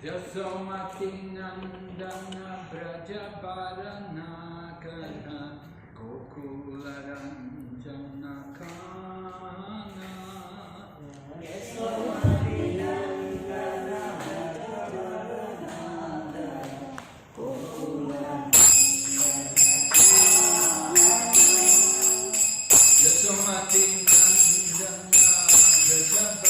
Yasomati Nandana Brajabarana Kana Gokula Ranjana Kana Yasomati Nandana Brajabarana Gokula Yasomati Nandana Brajabarana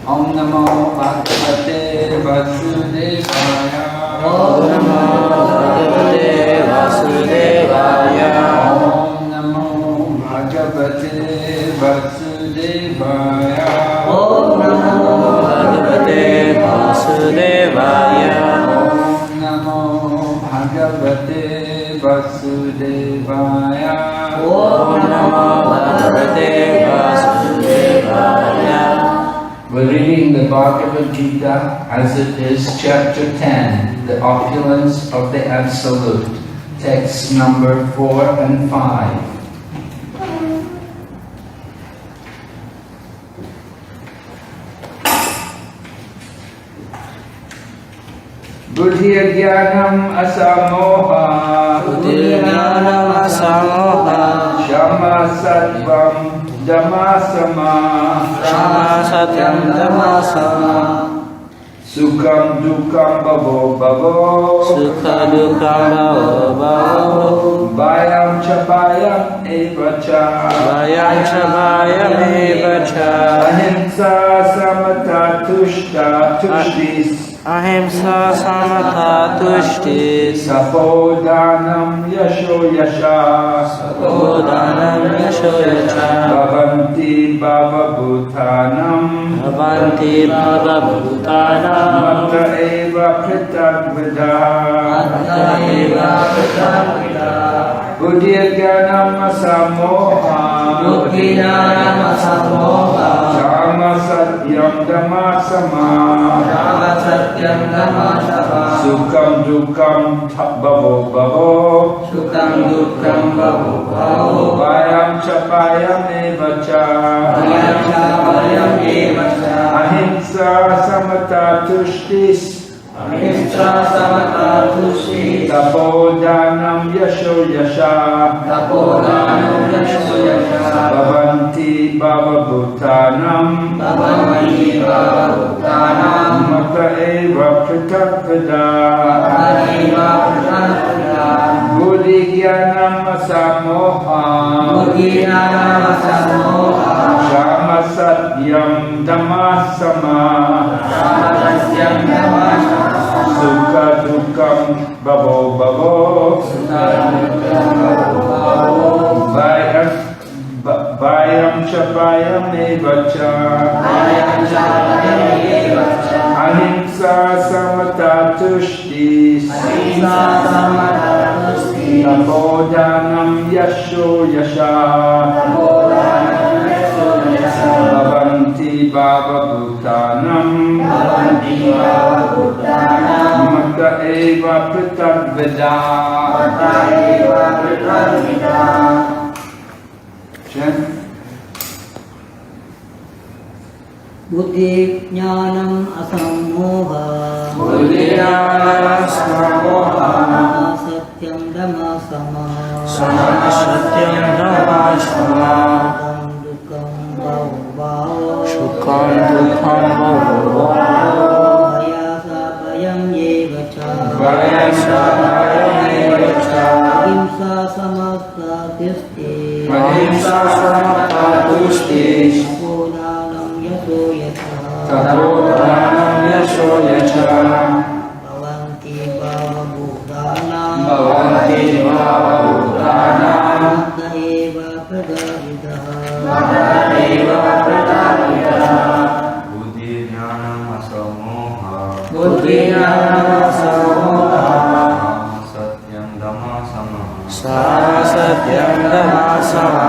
Om Namo Bhagavate Vasudevaya. Vasudevaya. Om Namo Bhagavate Vasudevaya. Om Namo Bhagavate Vasudevaya. We're reading the Bhagavad Gita as it is, chapter 10, the opulence of the Absolute, text number 4 and 5. Buddhya Jnanam Asamoha. Buddhya Jnanam Asamoha. Shama Sattvam Dhammasama. Shama Satyam Dhammasama. Sukham Dukham Bhavo Bhavo. Sukha Dukham Bhavo Bhavo. Vayam Cha Vayam Eva Cha. Vayam Cha Vayam Eva Cha. Ahimsa Samata Tushta Tushtis. Ahimsa Samatha Tushtis. Sapodhanam Yasho Yasha. Sapodhanam Yasho Yasha. Bhavanti Bhavabhutanam. Bhavanti Bhavabhutanam. Mata eva pritagvida. Mata eva pritagvida. Buddhya Jnanam Asamoha. Buddhya Jnanam Asamoha. Shama Satyam Dhammasama. Shama Satyam Dhammasama. Sukham Dukham Bhavo Bhavo. Sukham Dukham Bhavo Bhavo. Vayam Cha Vayam Eva Cha. Vayam Cha Vayam Eva Cha. Ahimsa Samata Tushtis. Ahimsa Samatha Tushtis. Tapodhanam Yasho Yasha. Tapodhanam Yasho Yasha. Bhavanti Bhavabhutanam. Bhavanti Bhavabhutanam. Mata eva pritagvida. Mata eva pritagvida. Buddhi Jnanam Asamoha. Buddhya Jnanam Asamoha. Shama Satyam Dhammasama. Shama Satyam Dhammasama. Sukha Dukham Bhavo Bhavo. Vayam Cha Vayam Eva Cha. Ahimsa Samata Tushtis. Tapodhanam Yasho Yasha. Bhavanti Bhavabhutanam. Mata eva pritagvida. Buddhi Jnanam Asamoha. Buddhya Jnanam Asamoha. Satyam Dhammasama. Shama Satyam Dhammasama. Dukham Bhavo Bhavo. Sukham Dukham Bhavo Bhavo. Vayasa Vayam Eva Cha. Vayam Cha Vayam Eva Cha. Ahimsa Samatha Tushtis. Ahimsa Samatha Tushtis. Tapodhanam Yasho Yasha. Tapodhanam Yasho Yasha. Bhavanti Bhavabhutanam. Bhavanti Bhavabhutanam. Mata eva pritagvida. Mata eva pritagvida. Buddhi Jnanam Asamoha. Buddhya Jnanam Asamoha. Shama Satyam Dhammasama. Shama Satyam Dhammasama.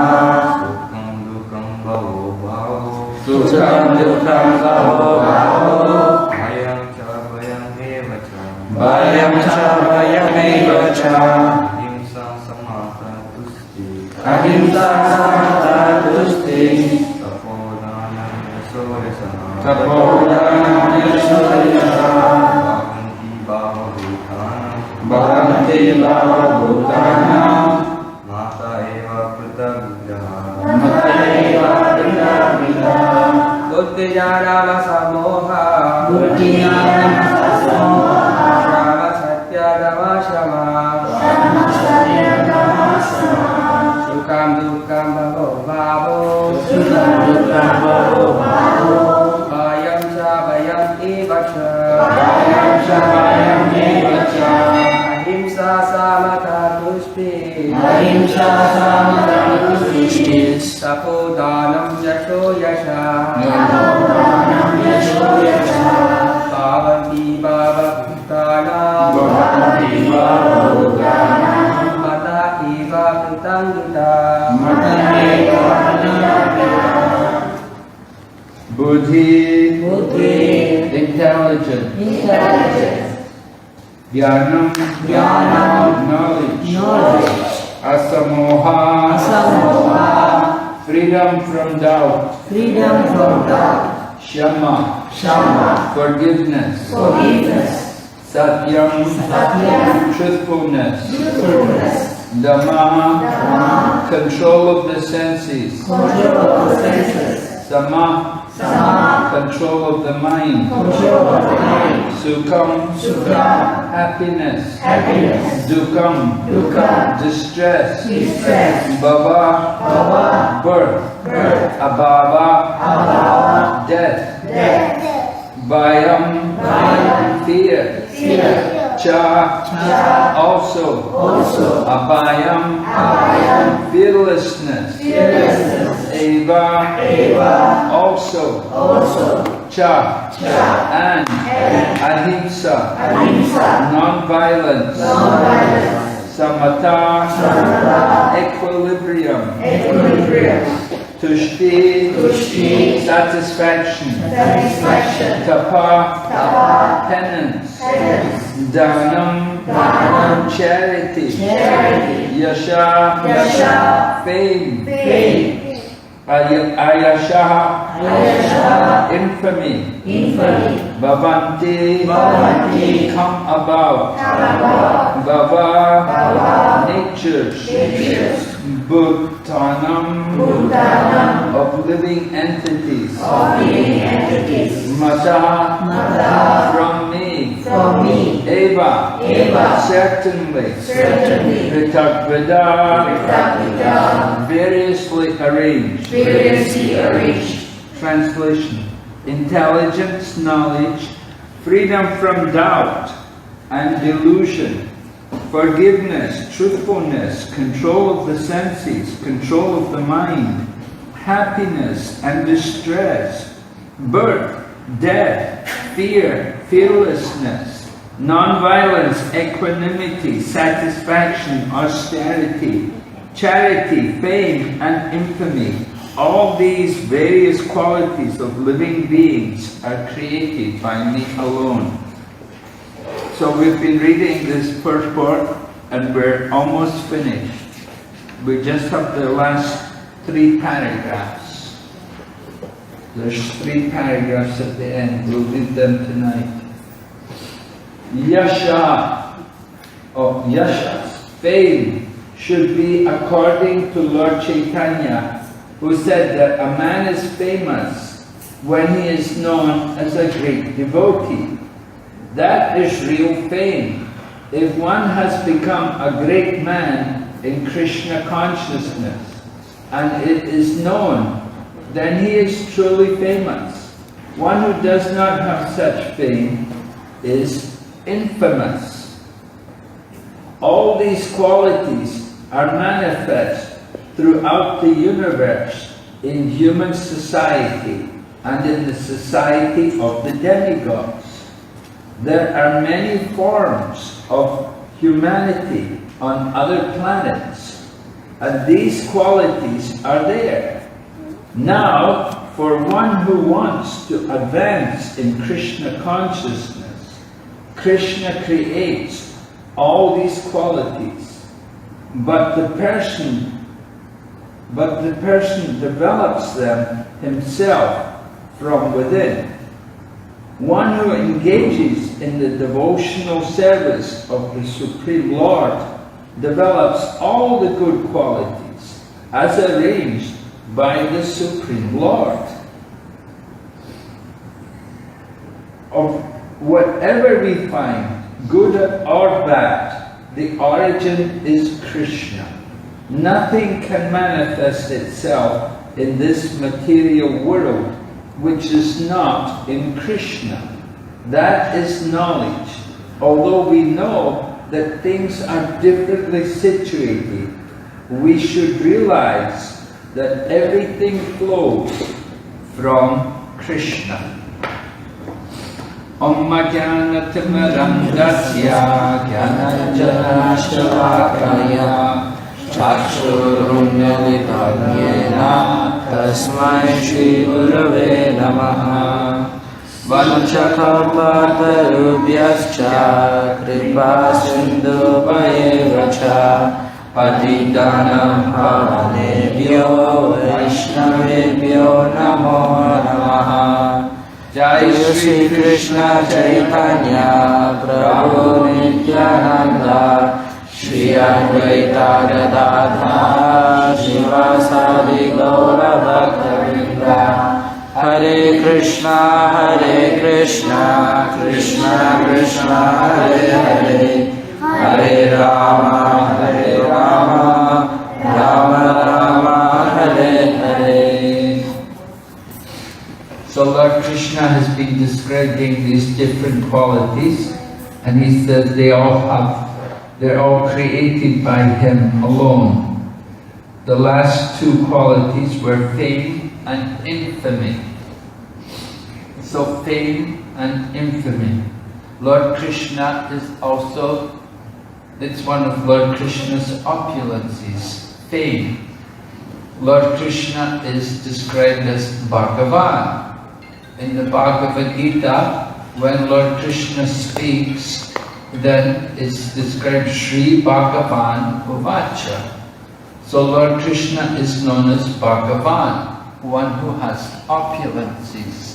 Sukham Dukham Bhavo Bhavo. Sukham Dukham Bhavo Bhavo. Vayam Cha Vayam Eva Cha. Vayam Cha Vayam Eva Cha. Ahimsa Samatha Tushtis. Ahimsa Samatha Tushtis. Tapodhanam Yasho Yasha. Tapodhanam Yasho Yasha. Bhavanti Bhavabhutanam. Bhavanti Bhavabhutanam. Mata eva pritagvida. Mata eva pritagvida. Buddhi Jnanam Asamoha. Buddhya Jnanam Asamoha. Shama Satya Dhammasama. Sukham Dukham Bhavo Bhavo. Sukham Dukham Bhavo Bhavo. Vayam Cha Vayam Eva Cha. Vayam Cha Vayam Eva Cha. Ahimsa Samatha Tushtis. Ahimsa Samatha Tushtis. Tapodhanam Yasho Yasha. Tapodhanam Yasho Yasha. Jnanam, knowledge. Asamoha, freedom from doubt. Shama, forgiveness. Satyam, truthfulness. Dhamma, control of the senses. Sama, control of the mind. Sukham, happiness. Dukham, distress. Bhava, birth. Abhava, death. Bhayam, fear. Cha, also. Abhayam, fearlessness. Eva, also. Cha, and. Ahimsa, non-violence. Samatha, equilibrium. Tushti, satisfaction. Tapa, penance. Dhanam, charity. Yasha, fame. Ayashaha, infamy. Bhavanti, come about. Bhava, natures. Bhutanam, of living entities. Mata, from me. Eva, certainly. Pritagveda, variously arranged. Translation: intelligence, knowledge, freedom from doubt and delusion, forgiveness, truthfulness, control of the senses, control of the mind, happiness and distress, birth, death, fear, fearlessness, non-violence, equanimity, satisfaction, austerity, charity, fame and infamy. All these various qualities of living beings are created by me alone. So we've been reading this first part and we're almost finished. We just have the last 3 paragraphs. There's 3 paragraphs at the end. We'll read them tonight. Yasha, fame should be according to Lord Chaitanya, who said that a man is famous when he is known as a great devotee. That is real fame. If one has become a great man in Krishna consciousness and it is known, then he is truly famous. One who does not have such fame is infamous. All these qualities are manifest throughout the universe in human society and in the society of the demigods. There are many forms of humanity on other planets, and these qualities are there. Now, for one who wants to advance in Krishna consciousness, Krishna creates all these qualities, but the person develops them himself from within. One who engages in the devotional service of the Supreme Lord develops all the good qualities as arranged by the Supreme Lord. Of whatever we find, good or bad, the origin is Krishna. Nothing can manifest itself in this material world which is not in Krishna. That is knowledge. Although we know that things are differently situated, we should realize that everything flows from Krishna. Om Jnanatimirandasya Jnananjanashalakaya Chakshurunmilitanyena Tasmai Shri Gurave Namaha. Vanchakapatarubyascha kripa sindhubhayeva cha patitanam pavanebhyo vaishnavebhyo namo namaha. Jai Shri Krishna Chaitanya Prabhu Nityananda Shri Advaita Gadadhara Shivasadi Gaura Bhakta Hare Krishna Krishna Krishna Hare Hare Hare Rama Rama Rama Hare Hare. So Lord Krishna has been describing these different qualities, and he says they're all created by him alone. The last two qualities were fame and infamy. So fame and infamy. Lord Krishna is also, it's one of Lord Krishna's opulences, fame. Lord Krishna is described as Bhagavan. In the Bhagavad Gita, when Lord Krishna speaks, then it's described Sri Bhagavan Uvacha. So Lord Krishna is known as Bhagavan, one who has opulences.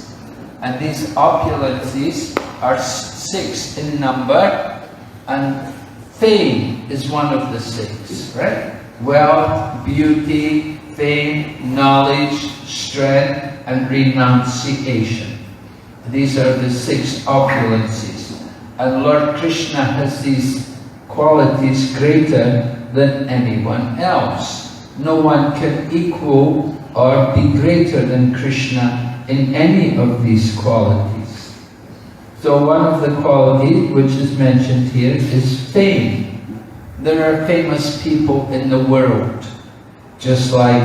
And these opulences are 6 in number, and fame is one of the 6, right? Wealth, beauty, fame, knowledge, strength, and renunciation. These are the 6 opulences. And Lord Krishna has these qualities greater than anyone else. No one can equal or be greater than Krishna in any of these qualities. So one of the qualities which is mentioned here is fame. There are famous people in the world, just like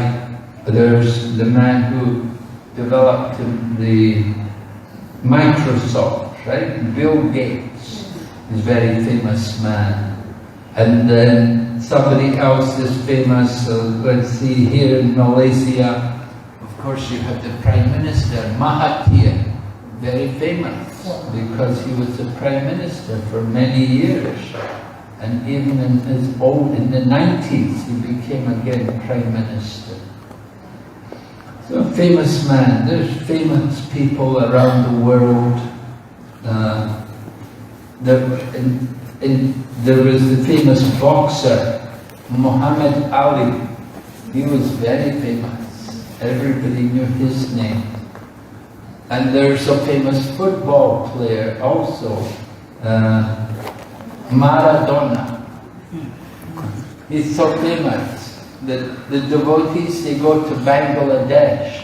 there's the man who developed the Microsoft, right? Bill Gates is a very famous man. And then somebody else is famous, let's see, here in Malaysia, of course you have the Prime Minister, Mahathir, very famous, because he was the Prime Minister for many years. And even in the 90s, he became again Prime Minister. So a famous man. There's famous people around the world. There was the famous boxer, Muhammad Ali. He was very famous. Everybody knew his name. And there's a famous football player also, Maradona. He's so famous that the devotees, they go to Bangladesh.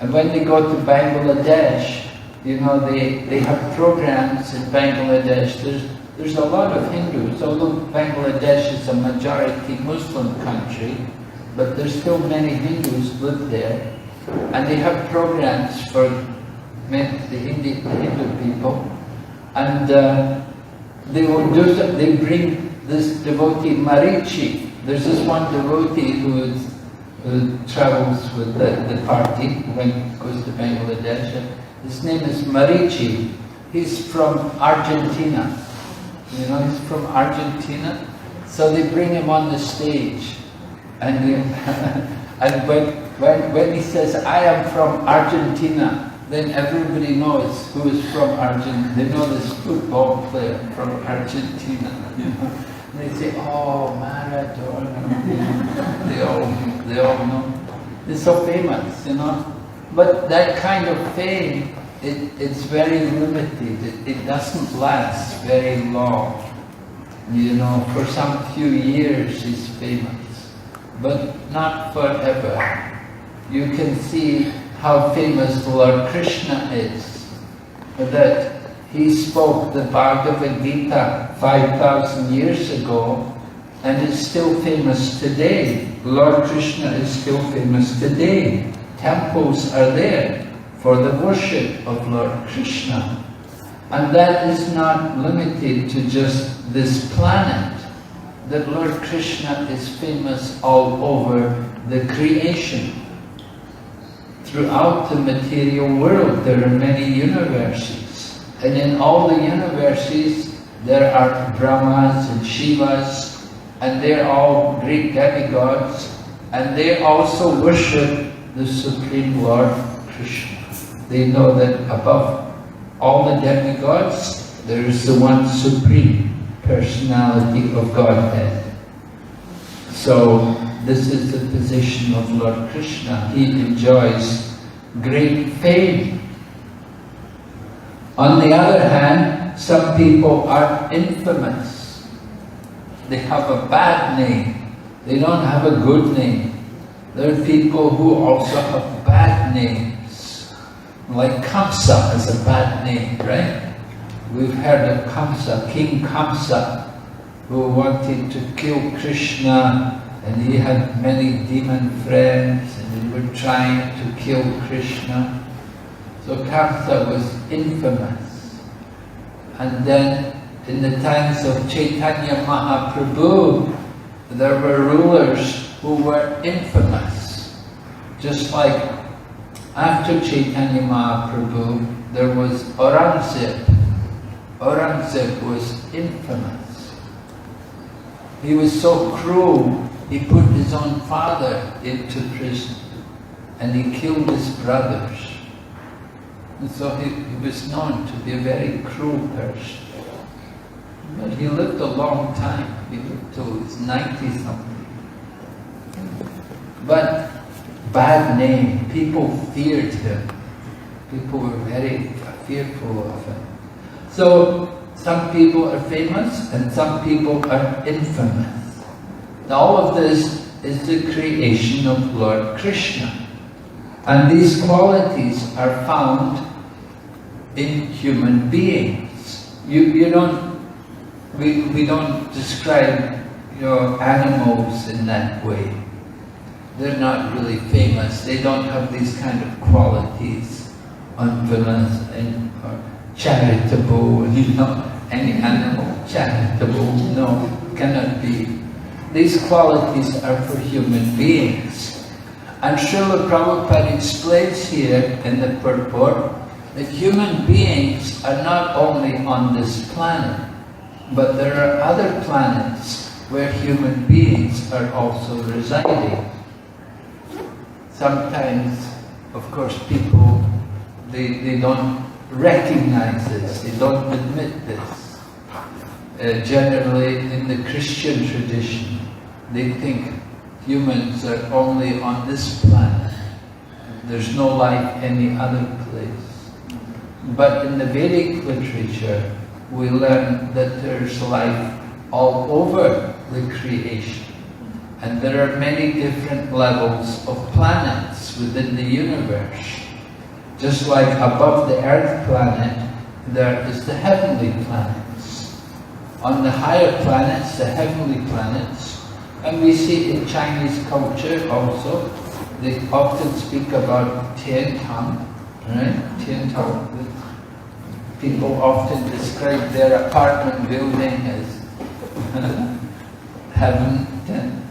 And when they go to Bangladesh, you know, they have programs in Bangladesh. There's a lot of Hindus, although Bangladesh is a majority Muslim country, but there's still many Hindus live there. And they have programs for the Hindu people. And they bring this devotee Marichi. There's this one devotee who travels with the party when he goes to Bangladesh. His name is Marichi. He's from Argentina. You know, he's from Argentina. So they bring him on the stage. And when he says, I am from Argentina, then everybody knows who is from Argentina. They know this football player from Argentina. You know? And they say, oh, Maradona. They all know. It's so famous, you know. But that kind of fame, it's very limited. It doesn't last very long. You know, for some few years he's famous, but not forever. You can see how famous Lord Krishna is, that he spoke the Bhagavad Gita 5,000 years ago and is still famous today. Lord Krishna is still famous today. Temples are there for the worship of Lord Krishna. And that is not limited to just this planet. That Lord Krishna is famous all over the creation. throughout the material world there are many universes. And in all the universes there are Brahmas and Shivas, and they're all great demigods, and they also worship the Supreme Lord Krishna. They know that above all the demigods, there is the one Supreme Personality of Godhead. So this is the position of Lord Krishna. He enjoys great fame. On the other hand, some people are infamous. They have a bad name. They don't have a good name. There are people who also have bad names. Like Kamsa is a bad name, right? We've heard of Kamsa, King Kamsa, who wanted to kill Krishna, and he had many demon friends, and they were trying to kill Krishna. So Kamsa was infamous. And then in the times of Chaitanya Mahaprabhu, there were rulers who were infamous. Just like after Chaitanya Mahaprabhu, there was Aurangzeb. Aurangzeb was infamous. He was so cruel, he put his own father into prison and he killed his brothers. And so he was known to be a very cruel person. But he lived a long time. He lived till his 90-something. But bad name, people feared him. People were very fearful of him. So some people are famous and some people are infamous. All of this is the creation of Lord Krishna. And these qualities are found in human beings. We don't describe animals in that way. They're not really famous. They don't have these kind of qualities, infamous and charitable, any animal charitable, no, cannot be. These qualities are for human beings. And Srila Prabhupada explains here in the purport that human beings are not only on this planet, but there are other planets where human beings are also residing. Sometimes, of course, people, they don't recognize this, they don't admit this. Generally, in the Christian tradition, they think humans are only on this planet. There's no life any other place. But in the Vedic literature, we learn that there's life all over the creation. And there are many different levels of planets within the universe. Just like above the earth planet, there is the heavenly planets. On the higher planets, the heavenly planets, and we see in Chinese culture also, they often speak about Tiantang, right? Tiantang. People often describe their apartment building as heaven.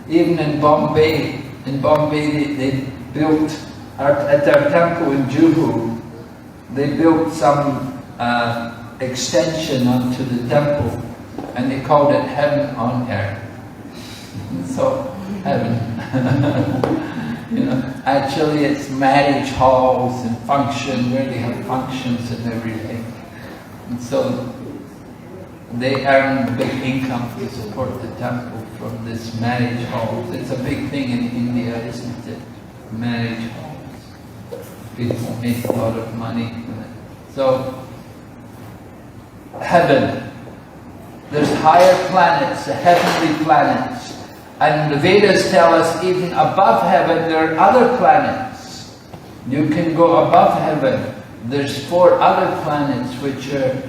Even in Bombay, they built, at their temple in Juhu, they built some extension onto the temple, and they called it Heaven on Earth. So, heaven. Actually it's marriage halls and function, where they have functions and everything. And so, they earn big income to support the temple from this marriage halls. It's a big thing in India, isn't it? Marriage halls. People make a lot of money from it. So, heaven. There's higher planets, the heavenly planets. And the Vedas tell us even above heaven there are other planets. You can go above heaven. There's 4 other planets which are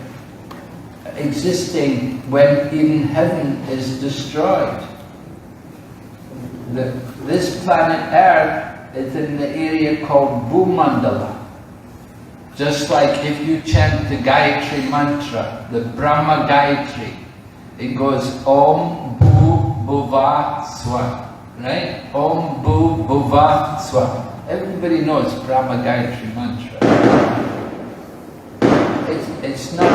existing when even heaven is destroyed. This planet Earth is in the area called Bhumandala. Just like if you chant the Gayatri mantra, the Brahma Gayatri, it goes Om Bhu Bhuva Swa, right? Om Bhu Bhuva Swa. Everybody knows Brahma Gayatri Mantra. It's not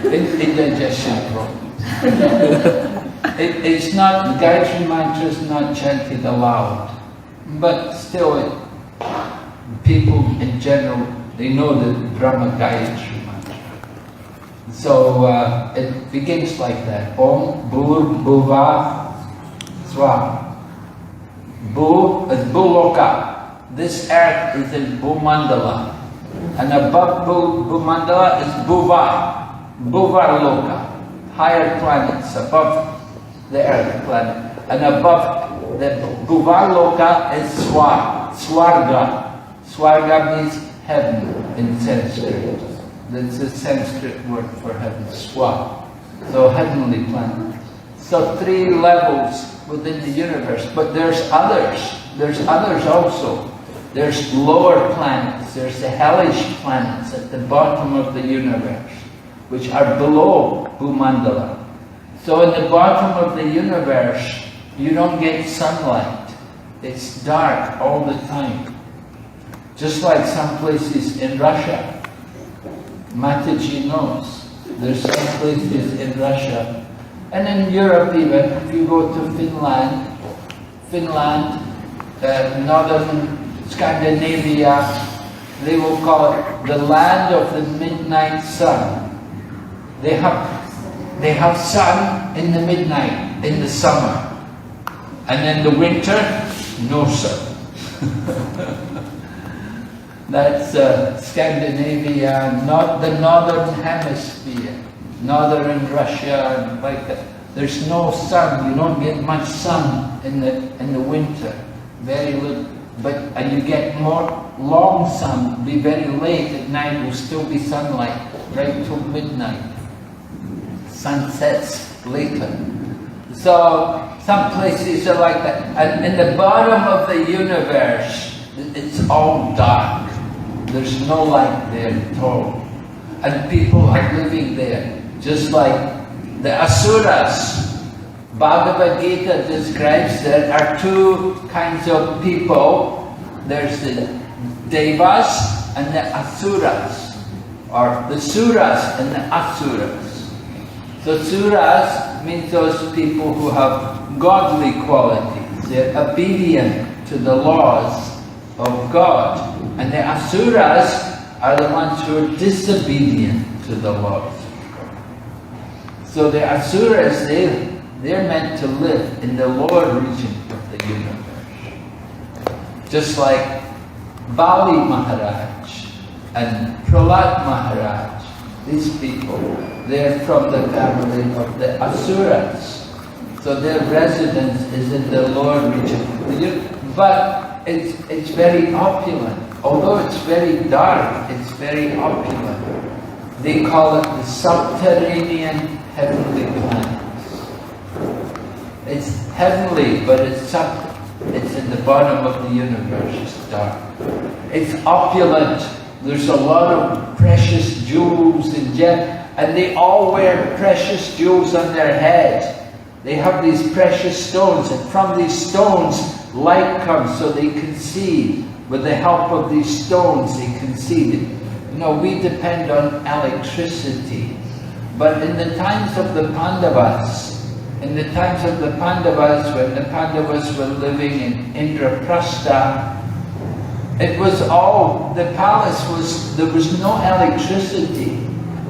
indigestion problems. It's not, Gayatri Mantra is not chanted aloud, but still people in general, they know the Brahma Gayatri Mantra. So it begins like that. Om Bhur Bhuva Swaha. Bhu is Bhuloka. This earth is in Bhumandala. And above Bhumandala is Bhuva. Bhuva Loka. Higher planets above the earth planet. And above the Bhuva Loka is Swarga. Swarga means heaven in Sanskrit. That's the Sanskrit word for heaven, Swa. So heavenly planet. So 3 levels within the universe. But there's others. There's others also. There's lower planets. There's the hellish planets at the bottom of the universe, which are below Bhumandala. So in the bottom of the universe, you don't get sunlight. It's dark all the time. Just like some places in Russia. Mataji knows. There's some places in Russia. And in Europe even, if you go to Finland, northern Scandinavia, they will call it the land of the midnight sun. They have sun in the midnight, in the summer. And in the winter, no sun. That's Scandinavia, not the northern hemisphere, northern Russia, and like that. There's no sun. You don't get much sun in the winter, very little. And you get more long sun. Be very late at night. Will still be sunlight right till midnight. Sun sets later. So some places are like that. And in the bottom of the universe, it's all dark. There's no light there at all. And people are living there, just like the Asuras. Bhagavad Gita describes there are 2 kinds of people. There's the Devas and the Asuras, or the Suras and the Asuras. So Suras means those people who have godly qualities. They're obedient to the laws of God. And the Asuras are the ones who are disobedient to the laws of God. So the Asuras, they're meant to live in the lower region of the universe. Just like Bali Maharaj and Prahlad Maharaj, these people, they're from the family of the Asuras. So their residence is in the lower region. But it's very opulent. Although it's very dark, it's very opulent. They call it the subterranean heavenly planets. It's heavenly, but it's in the bottom of the universe. It's dark. It's opulent. There's a lot of precious jewels and gems, and they all wear precious jewels on their head. They have these precious stones, and from these stones, light comes so they can see. With the help of these stones, they can see. We depend on electricity. But in the times of the Pandavas, when the Pandavas were living in Indraprastha, it was all, the palace there was no electricity.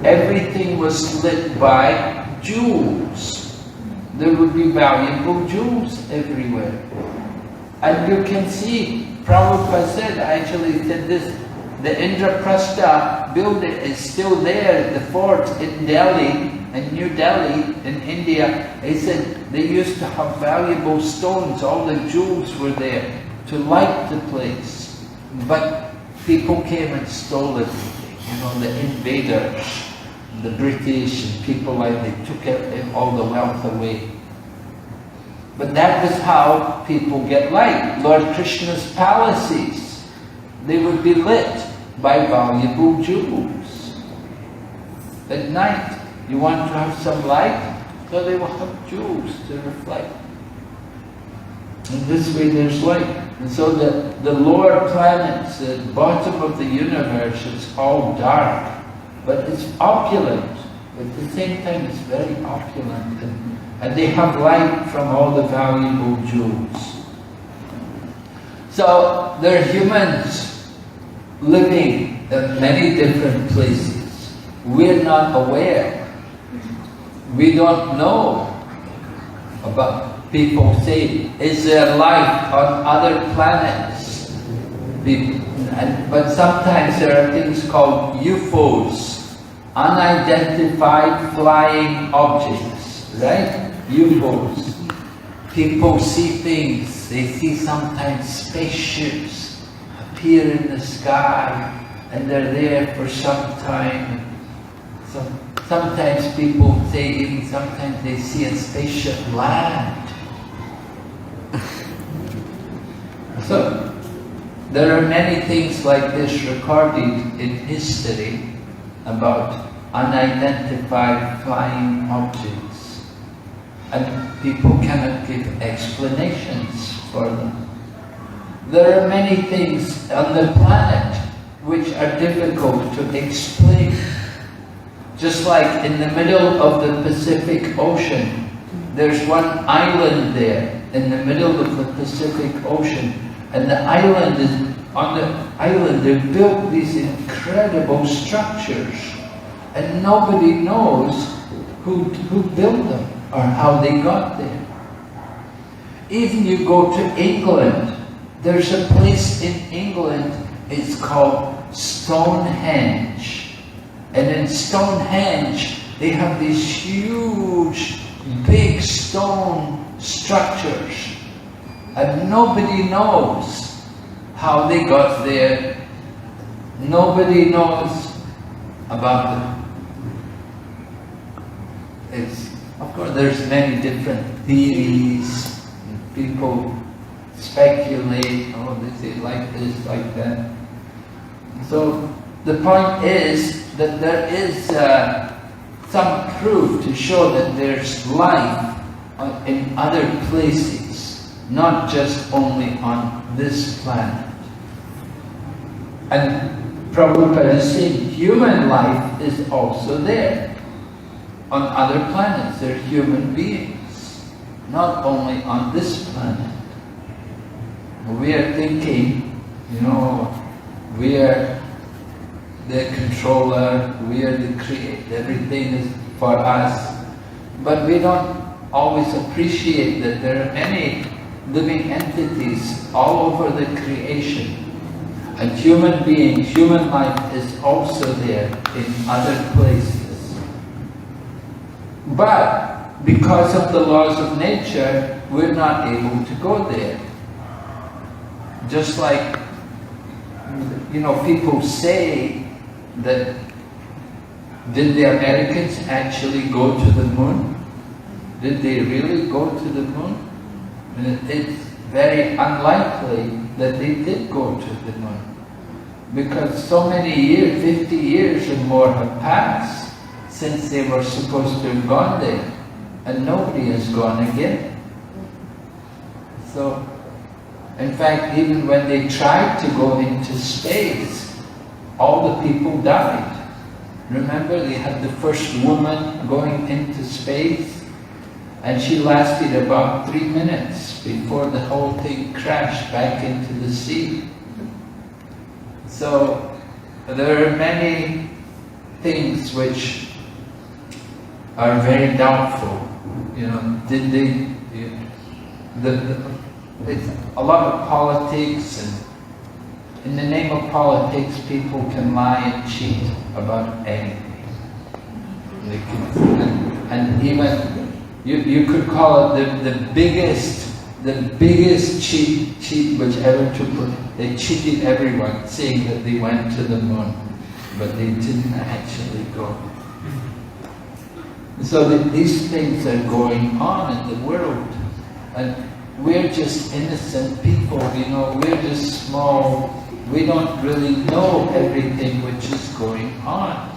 Everything was lit by jewels. There would be valuable jewels everywhere. And you can see, Prabhupada said this, the Indraprastha building is still there, the fort in Delhi, in New Delhi, in India. He said they used to have valuable stones, all the jewels were there to light the place. But people came and stole everything, the invaders, the British and people they took all the wealth away. But that was how people get light. Lord Krishna's palaces, they would be lit by valuable jewels. At night, You want to have some light? So they will have jewels to reflect. And this way there's light. And so the lower planets, the bottom of the universe, is all dark. But it's opulent. At the same time, it's very opulent. And they have light from all the valuable jewels. So there are humans living in many different places. We're not aware. We don't know about. People say, is there life on other planets? But sometimes there are things called UFOs, unidentified flying objects, right? UFOs. People see things, they see sometimes spaceships appear in the sky and they're there for some time. Sometimes people say even sometimes they see a spaceship land. So, there are many things like this recorded in history about unidentified flying objects, and people cannot give explanations for them. There are many things on the planet which are difficult to explain. Just like in the middle of the Pacific Ocean, there's one island there in the middle of the Pacific Ocean. And the island is, on the island they've built these incredible structures and nobody knows who built them or how they got there. Even you go to England, there's a place in England, it's called Stonehenge. And in Stonehenge, they have these huge, big stone structures. And nobody knows how they got there. Nobody knows about them. Of course, there's many different theories. People speculate, oh, this is like this, like that. So the point is that there is some proof to show that there's life in other places, not just only on this planet. And Prabhupada is saying human life is also there. On other planets, there are human beings, not only on this planet. We are thinking, we are the controller, we are the creator, everything is for us. But we don't always appreciate that there are many living entities all over the creation. And human beings, human life is also there in other places. But because of the laws of nature, we're not able to go there. Just like, people say that, did the Americans actually go to the moon? Did they really go to the moon? And it's very unlikely that they did go to the moon. Because so many years, 50 years or more have passed since they were supposed to have gone there. And nobody has gone again. So, in fact, even when they tried to go into space, all the people died. Remember, they had the first woman going into space, and she lasted about 3 minutes before the whole thing crashed back into the sea. So, there are many things which are very doubtful. Did they? It's a lot of politics, and in the name of politics, people can lie and cheat about anything. And even you could call it the biggest cheat which ever took place. They cheated everyone, saying that they went to the moon, but they didn't actually go. So these things are going on in the world, and we're just innocent people, we're just small, we don't really know everything which is going on.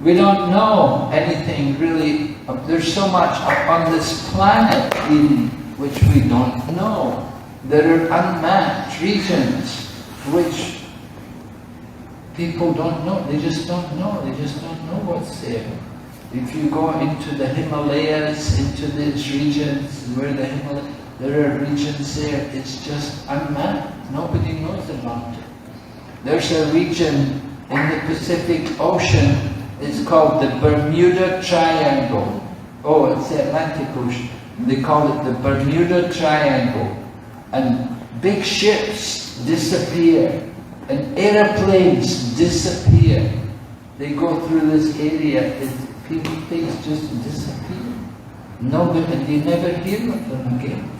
We don't know anything really. There's so much on this planet even which we don't know. There are unmapped regions which people don't know. They just don't know. They just don't know what's there. If you go into the Himalayas, into these regions where there are regions there, it's just unmapped. Nobody knows about it. There's a region in the Pacific Ocean. It's called the Bermuda Triangle. Oh, it's the Atlantic Ocean. They call it the Bermuda Triangle. And big ships disappear. And airplanes disappear. They go through this area. Things just disappear. Nobody, and you never hear of them again.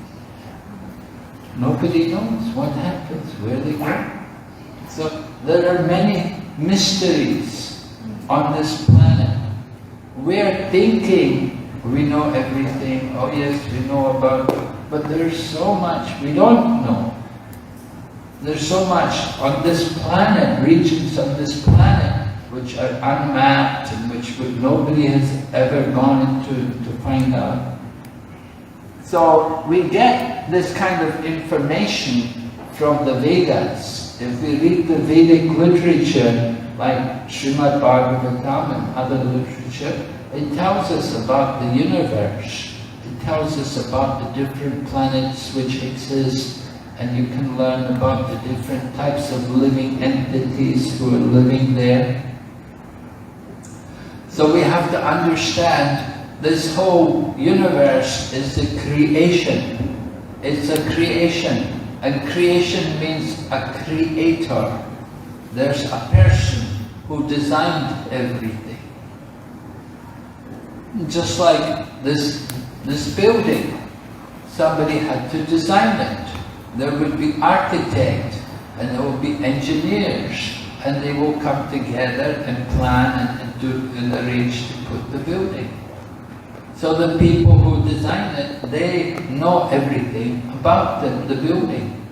Nobody knows what happens, where they go. So there are many mysteries on this planet. We're thinking we know everything. Oh yes, we know about it. But there's so much we don't know. There's so much on this planet, regions on this planet, which are unmapped and which nobody has ever gone into to find out. So we get this kind of information from the Vedas. If we read the Vedic literature, like Srimad Bhagavatam and other literature, it tells us about the universe. It tells us about the different planets which exist, and you can learn about the different types of living entities who are living there. So we have to understand this whole universe is a creation. It's a creation. And creation means a creator. There's a person who designed everything. Just like this building, somebody had to design it. There would be architect, and there will be engineers, and they will come together and plan and arrange to put the building. So the people who design it, they know everything about the building.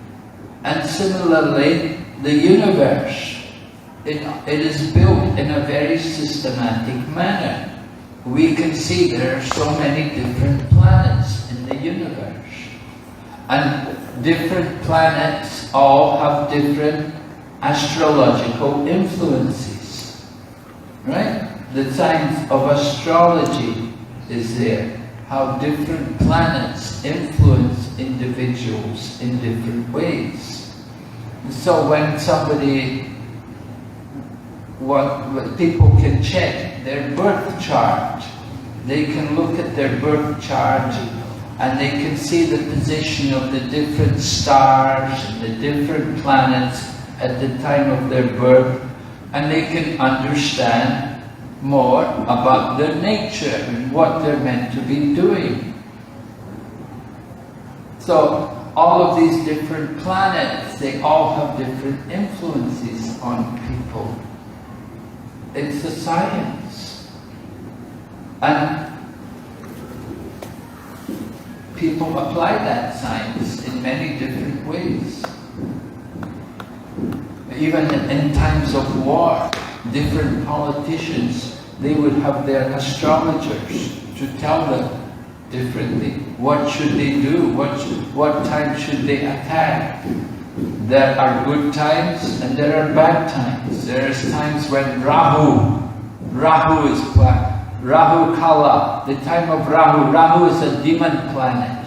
And similarly, the universe, it is built in a very systematic manner. We can see there are so many different planets in the universe. And different planets all have different astrological influences. Right? The science of astrology is there. How different planets influence individuals in different ways. So when people can check their birth chart, they can look at their birth chart and they can see the position of the different stars and the different planets at the time of their birth, and they can understand more about their nature and what they're meant to be doing. So all of these different planets, they all have different influences on people. It's a science. And people apply that science in many different ways. Even in times of war, different politicians, they would have their astrologers to tell them differently. What should they do? What time should they attack? There are good times and there are bad times. There is times when Rahu is Rahu Kala, the time of Rahu. Rahu is a demon planet.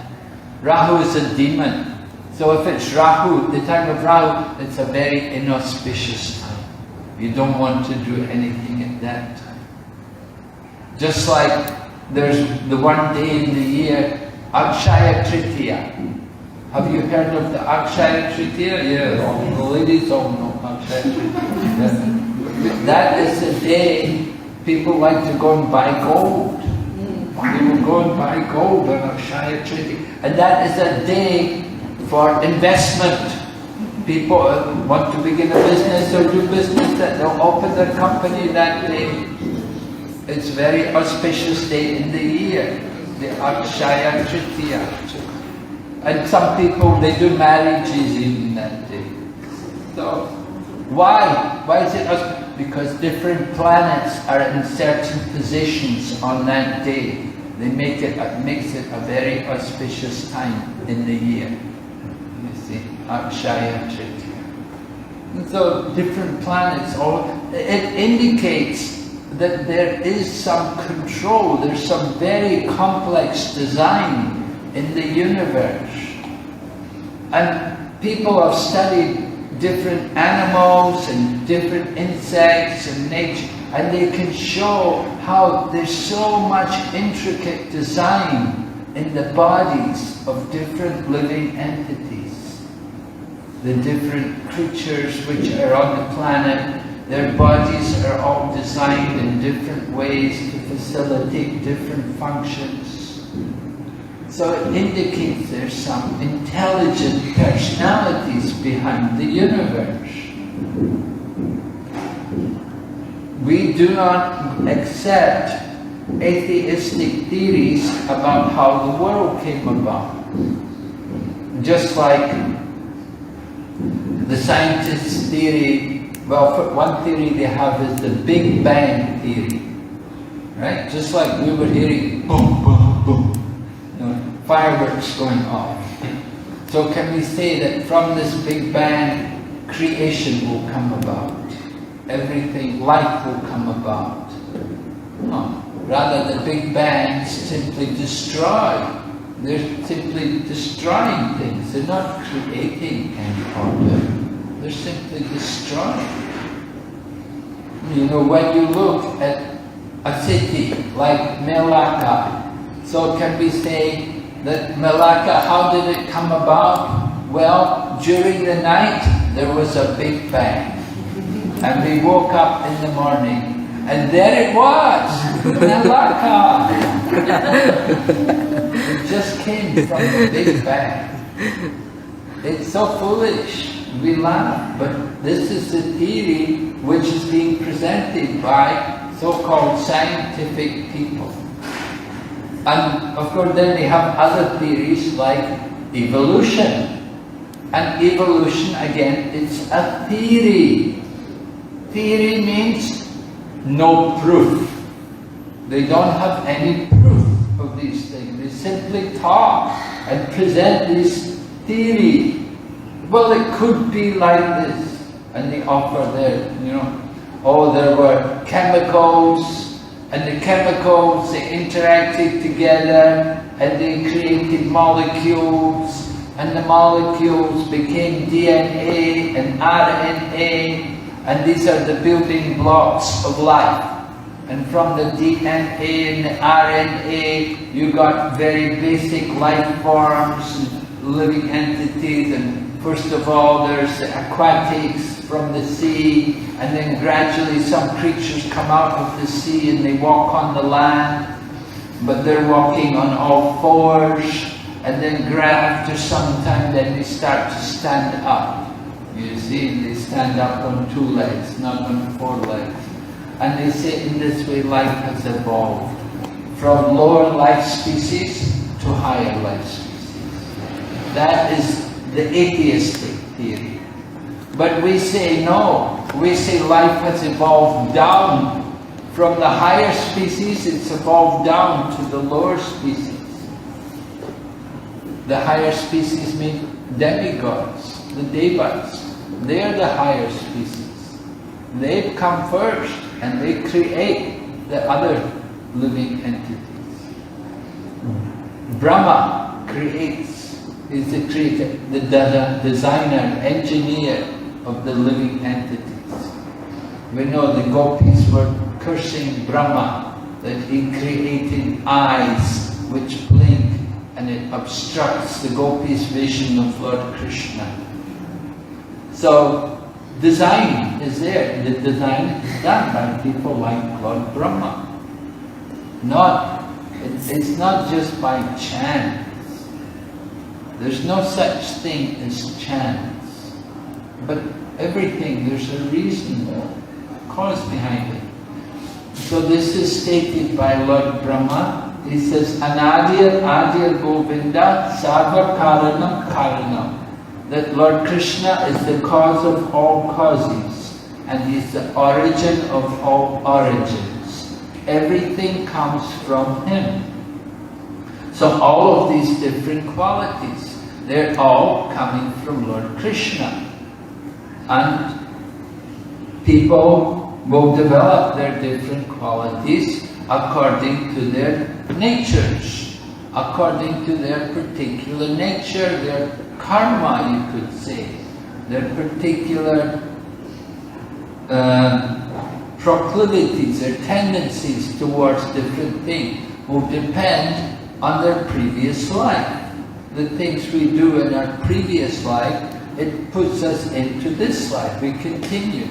Rahu is a demon. So if it's Rahu, the time of Rahu, it's a very inauspicious time. You don't want to do anything at that time. Just like there's the one day in the year, Akshaya Tritiya. Have you heard of the Akshaya Tritiya? Yeah, the ladies all know Akshaya Tritiya. That is the day people like to go and buy gold. They will go and buy gold on Akshaya Tritiya. And that is a day for investment. People want to begin a business or do business, that they'll open their company that day. It's a very auspicious day in the year, the Akshaya Tritiya. And some people, they do marriages even that day. So, why? Why is it auspicious? because different planets are in certain positions on that day. They makes it a very auspicious time in the year. You see, Akshaya Tritiya. And so different planets, it indicates that there is some control, there's some very complex design in the universe. And people have studied different animals and different insects and nature, and they can show how there's so much intricate design in the bodies of different living entities. The different creatures which are on the planet, their bodies are all designed in different ways to facilitate different functions. So it indicates there's some intelligent personalities behind the universe. We do not accept atheistic theories about how the world came about. Just like the scientists' theory, well, one theory they have is the Big Bang theory. Right? Just like we were hearing boom, boom, boom. Fireworks going off. So can we say that from this Big Bang, creation will come about? Everything, life will come about? No. Rather, the Big Bang simply destroy. They're simply destroying things. They're not creating any order. They're simply destroying. You know, when you look at a city like Melaka, so can we say that Melaka, how did it come about? Well, during the night there was a Big Bang. And we woke up in the morning and there it was, Melaka. It just came from the Big Bang. It's so foolish. We laugh, but this is the theory which is being presented by so-called scientific people. And of course then they have other theories like evolution. And evolution, again, it's a theory. Theory means no proof. They don't have any proof of these things. They simply talk and present this theory. Well, it could be like this. And they offer their, there were chemicals, and the chemicals, they interacted together, and they created molecules, and the molecules became DNA and RNA, and these are the building blocks of life. And from the DNA and the RNA, you got very basic life forms, and living entities, and first of all there's the aquatics from the sea, and then gradually some creatures come out of the sea and they walk on the land, but they're walking on all fours, and then after some time then they start to stand up. You see, they stand up on 2 legs, not on 4 legs. And they say in this way life has evolved from lower life species to higher life species. That is the atheistic theory. But we say no, we say life has evolved down from the higher species, it's evolved down to the lower species. The higher species mean demigods, the devas. They are the higher species. They come first and they create the other living entities. Brahma creates, is the creator, the designer, engineer of the living entities. We know the gopis were cursing Brahma that he created eyes which blink and it obstructs the gopis' vision of Lord Krishna. So design is there. The design is done by people like Lord Brahma. It's not just by chance. There's no such thing as chance. But everything, there's a reason, cause behind it. So this is stated by Lord Brahma. He says, Anadir Adir Govinda Sarva Karanam Karanam. That Lord Krishna is the cause of all causes. and He's the origin of all origins. Everything comes from Him. So all of these different qualities, they're all coming from Lord Krishna. And people will develop their different qualities according to their natures, according to their particular nature, their karma, you could say, their particular proclivities, their tendencies towards different things will depend on their previous life. The things we do in our previous life, it puts us into this life. We continue.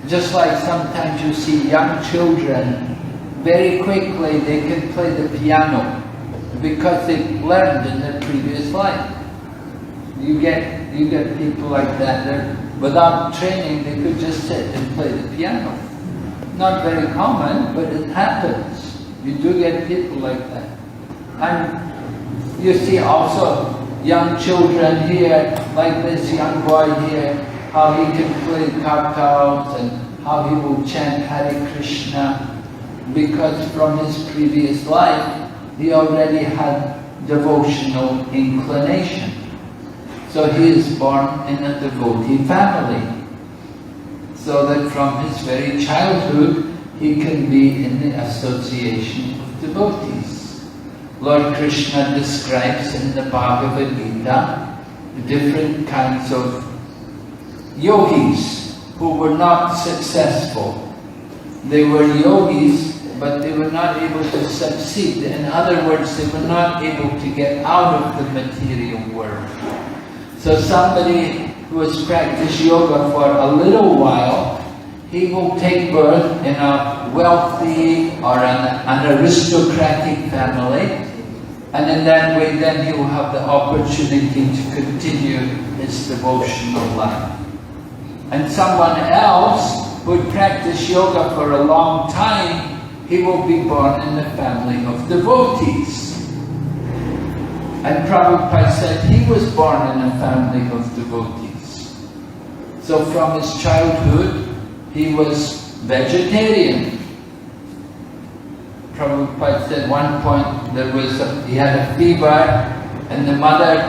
Just like sometimes you see young children, very quickly they can play the piano because they've learned in their previous life. You get people like that. They're, without training, they could just sit and play the piano. Not very common, but it happens. You do get people like that. And you see also young children here, like this young boy here, how he can play kartals and how he will chant Hare Krishna, because from his previous life he already had devotional inclination. So he is born in a devotee family, so that from his very childhood he can be in the association of devotees. Lord Krishna describes in the Bhagavad Gita the different kinds of yogis who were not successful. They were yogis, but they were not able to succeed. In other words, they were not able to get out of the material world. So somebody who has practiced yoga for a little while, he will take birth in a wealthy or an aristocratic family, and in that way then he will have the opportunity to continue his devotional life. And someone else who would practice yoga for a long time, he will be born in the family of devotees. And Prabhupada said he was born in a family of devotees. So from his childhood, he was vegetarian. Prabhupada said one point he had a fever, and the mother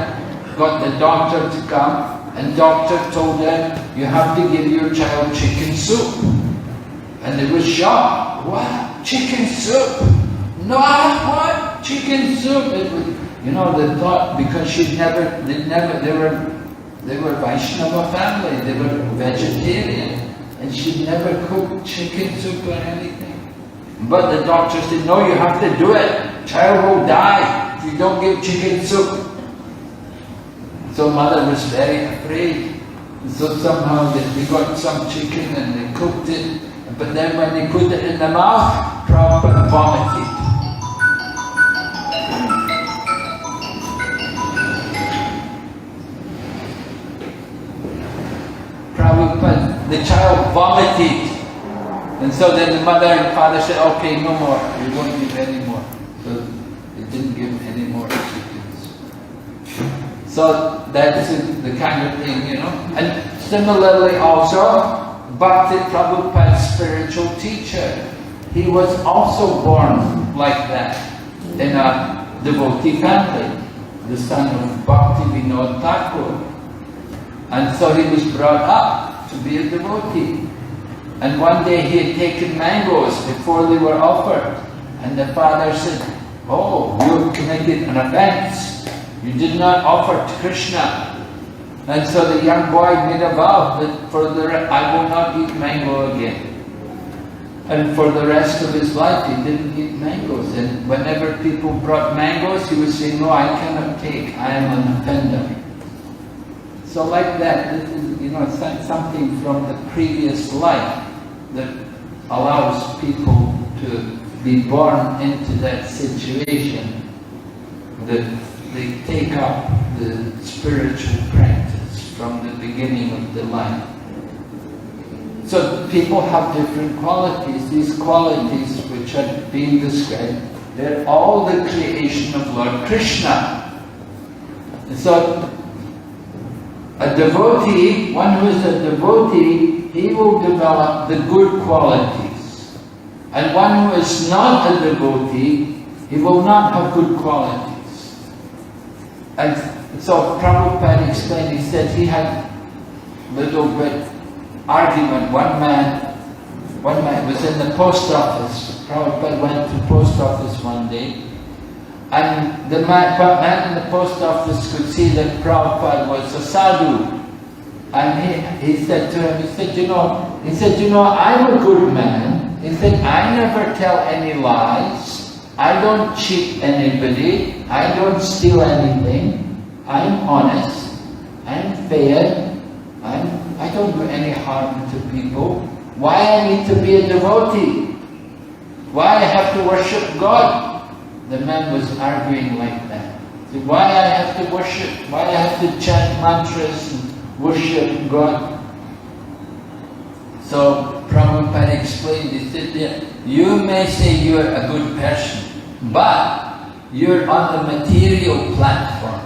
got the doctor to come, and doctor told her, you have to give your child chicken soup. And they were shocked. What? Chicken soup? No, what? Chicken soup? You know, they thought, because they were Vaishnava family, they were vegetarian, and she'd never cooked chicken soup or anything. But the doctor said, no, you have to do it. Child will die if you don't give chicken soup. So mother was very afraid. So somehow they got some chicken and they cooked it. But then when they put it in the mouth, Prabhupada vomited. Prabhupada, the child vomited. And so then the mother and father said, okay, no more, we won't give any more. So they didn't give any more chickens. So that's the kind of thing, you know. And similarly also, Bhakti Prabhupada's spiritual teacher, he was also born like that in a devotee family, the son of Bhakti Vinod Thakur. And so he was brought up to be a devotee. And one day he had taken mangoes before they were offered. And the father said, oh, you have committed an offense. You did not offer to Krishna. And so the young boy made a vow that I will not eat mango again. And for the rest of his life he didn't eat mangoes. And whenever people brought mangoes, he would say, no, I cannot take, I am an offender. So like that, this is, you know, something from the previous life that allows people to be born into that situation, that they take up the spiritual practice from the beginning of the life. So people have different qualities. These qualities which are being described, they're all the creation of Lord Krishna. And so A devotee, one who is a devotee, he will develop the good qualities. And one who is not a devotee, he will not have good qualities. And so Prabhupada explained, he said he had a little bit argument. One man was in the post office. Prabhupada went to the post office one day, and the man in the post office could see that Prabhupada was a sadhu. And he said to him, he said, you know, I'm a good man. He said, I never tell any lies. I don't cheat anybody. I don't steal anything. I'm honest. I'm fair. I don't do any harm to people. Why I need to be a devotee? Why I have to worship God? The man was arguing like that. So why I have to worship? Why I have to chant mantras and worship God? So Prabhupada explained, he said, yeah, you may say you're a good person, but you're on the material platform.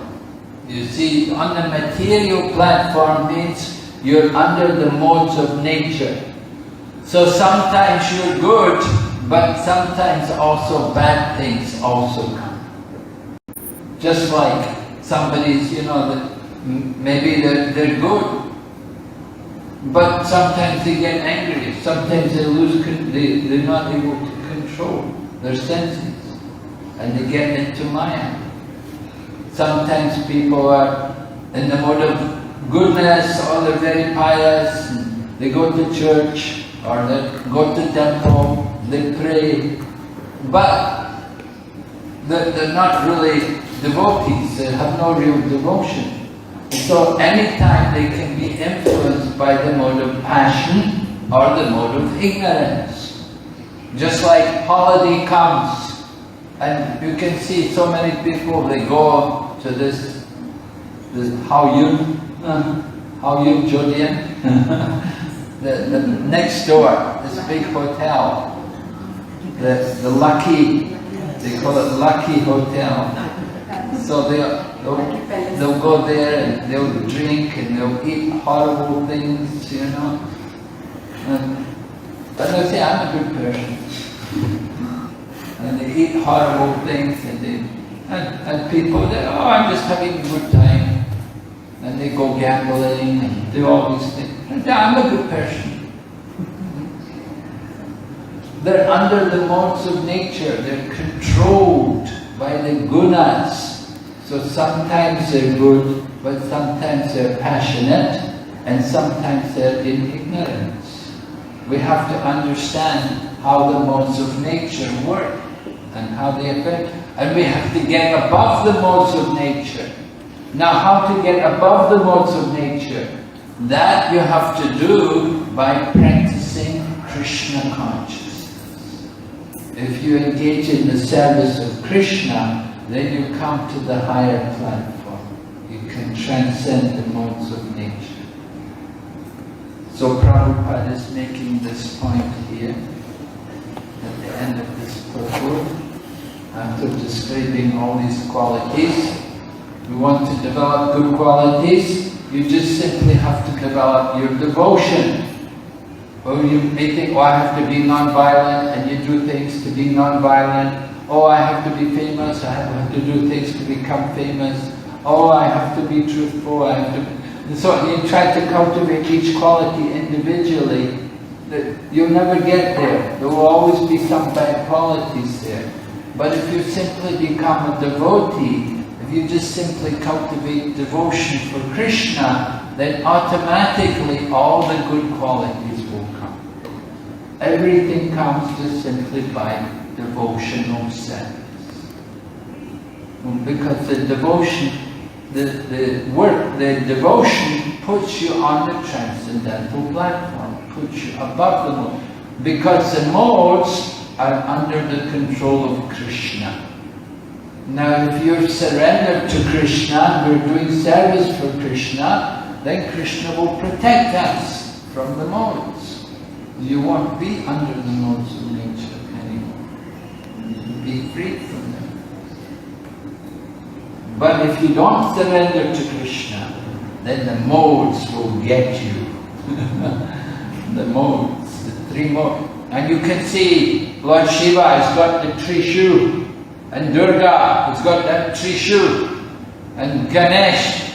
You see, on the material platform means you're under the modes of nature. So sometimes you're good, but sometimes also bad things also come. Just like somebody's, maybe they're good, but sometimes they get angry, sometimes they're not able to control their senses, and they get into Maya. Sometimes people are in the mode of goodness, or they're very pious, and they go to church, or they go to temple, they pray, but they're not really devotees, they have no real devotion. So anytime they can be influenced by the mode of passion or the mode of ignorance. Just like holiday comes, and you can see so many people, they go to this Haoyun Jodian, the next door, this big hotel, the Lucky, they call it Lucky Hotel. So they'll go there and they'll drink and they'll eat horrible things, But they'll say, I'm a good person. And they eat horrible things, and people, I'm just having a good time. And they go gambling and do all these things. And I'm a good person. They're under the modes of nature. They're controlled by the gunas. So sometimes they're good, but sometimes they're passionate, and sometimes they're in ignorance. We have to understand how the modes of nature work and how they affect. And we have to get above the modes of nature. Now, how to get above the modes of nature? That you have to do by practicing Krishna consciousness. If you engage in the service of Krishna, then you come to the higher platform. You can transcend the modes of nature. So Prabhupada is making this point here at the end of this purport. After describing all these qualities, we want to develop good qualities. You just simply have to develop your devotion. Or you may think, oh, I have to be non-violent, and you do things to be non-violent. Oh, I have to be famous, I have to do things to become famous. Oh, I have to be truthful, I have to... And so you try to cultivate each quality individually. You'll never get there. There will always be some bad qualities there. But if you simply become a devotee, if you just simply cultivate devotion for Krishna, then automatically all the good qualities will come. Everything comes just simply by devotional service. Because the devotion, the devotion puts you on the transcendental platform, puts you above the mode. Because the modes are under the control of Krishna. Now, if you're surrendered to Krishna, we're doing service for Krishna, then Krishna will protect us from the modes. You won't be under the modes of nature anymore. You'll be free from them. But if you don't surrender to Krishna, then the modes will get you. The modes, the three modes. And you can see Lord Shiva has got the Trishu, and Durga has got that Trishu, and Ganesh,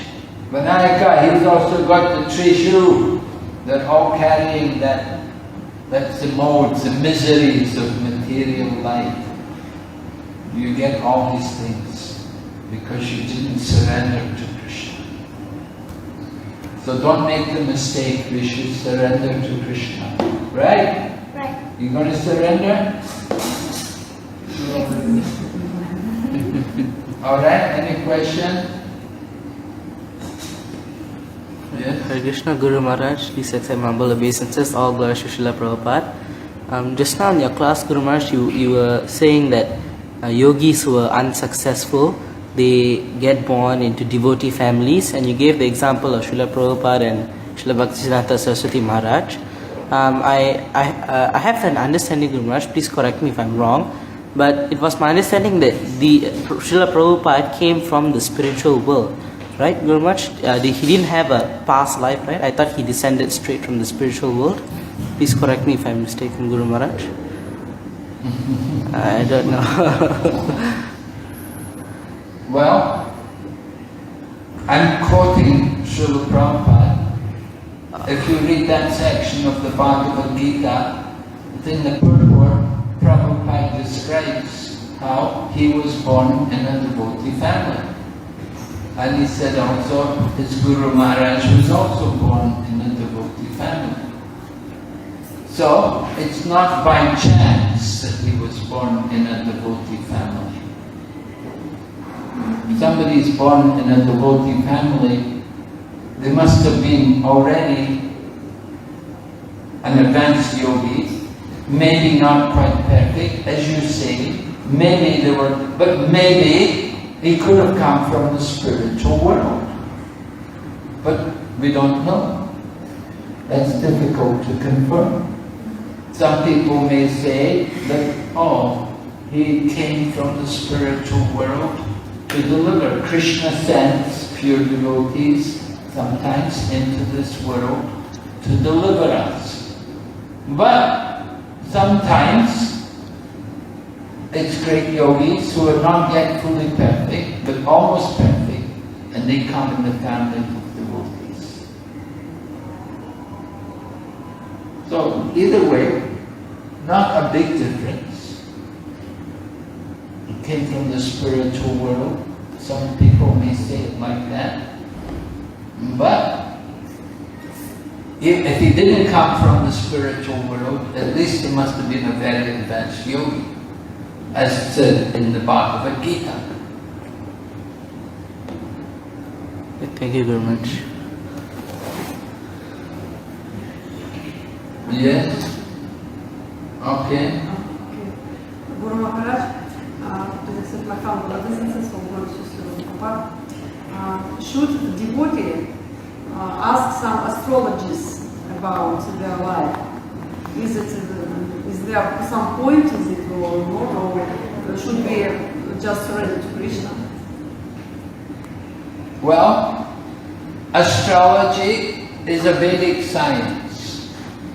Vinayaka, he's also got the Trishu. They're all carrying that. That's the modes, the miseries of material life. You get all these things because you didn't surrender to Krishna. So don't make the mistake, we should surrender to Krishna. Right? Right. You going to surrender? Alright, any question? Yes? Hare Krishna, Guru Maharaj, please accept my humble obeisances, all glories to Srila Prabhupada. Just now in your class, Guru Maharaj, you were saying that yogis who are unsuccessful, they get born into devotee families, and you gave the example of Srila Prabhupada and Srila Bhaktisiddhanta Saraswati Maharaj. I have an understanding, Guru Maharaj, please correct me if I'm wrong, but it was my understanding that the Srila Prabhupada came from the spiritual world, right, Guru Maharaj? He didn't have a past life, right? I thought he descended straight from the spiritual world. Please correct me if I'm mistaken, Guru Maharaj. I don't know. Well, I'm quoting Srila Prabhupada. If you read that section of the Bhagavad Gita, in the purport, Prabhupada describes how he was born in a devotee family. And he said also his Guru Maharaj was also born in a devotee family. So it's not by chance that he was born in a devotee family. If somebody is born in a devotee family, they must have been already an advanced yogi, maybe not quite perfect, as you say, maybe they were, but maybe he could have come from the spiritual world. But we don't know. That's difficult to confirm. Some people may say that, oh, he came from the spiritual world to deliver. Krishna sends pure devotees sometimes into this world to deliver us. But sometimes it's great yogis who are not yet fully perfect, but almost perfect, and they come in the family of devotees. So either way, not a big difference. He came from the spiritual world. Some people may say it like that. But if he didn't come from the spiritual world, at least he must have been a very advanced yogi, as said in the Bhagavad Gita. Thank you very much. Yes? Okay. Guru Maharaj, to accept my humble obeisances for going to Srila Prabhupada, should devotee ask some astrologists about their life? Is there some point in it or not, or should we just surrender to Krishna? Well, astrology is a Vedic science.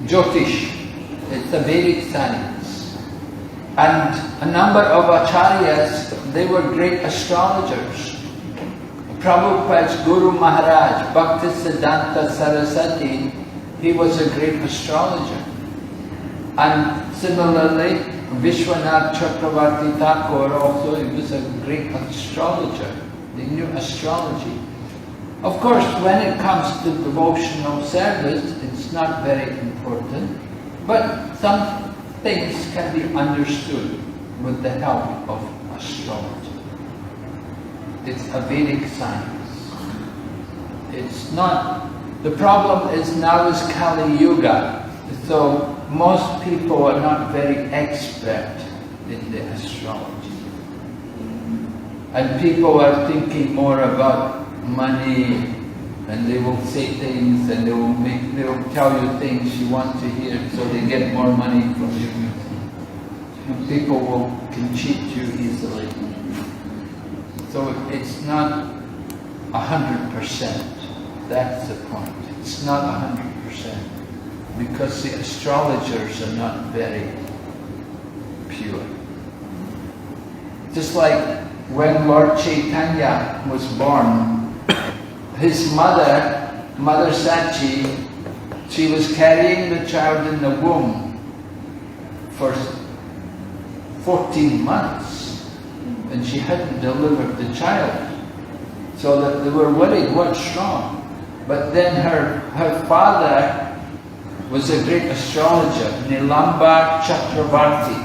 Jyotish, it's a Vedic science. And a number of acharyas, they were great astrologers. Prabhupada's Guru Maharaj, Bhaktisiddhanta Saraswati, he was a great astrologer. And similarly, Vishwanath Chakravarti Thakur also, he was a great astrologer. They knew astrology. Of course, when it comes to devotional service, it's not very important, but some things can be understood with the help of astrology. It's a Vedic science. It's not, the problem is now is Kali Yuga, so most people are not very expert in the astrology. And people are thinking more about money, and they will say things and they will tell you things you want to hear, so they get more money from you. And people can cheat you easily. So it's not 100%. That's the point. It's not 100%, because the astrologers are not very pure. Just like when Lord Chaitanya was born, his mother, Mother Sachi, she was carrying the child in the womb for 14 months, and she hadn't delivered the child. So that they were worried, what's wrong? But then her father was a great astrologer, Nilamba Chakravarti.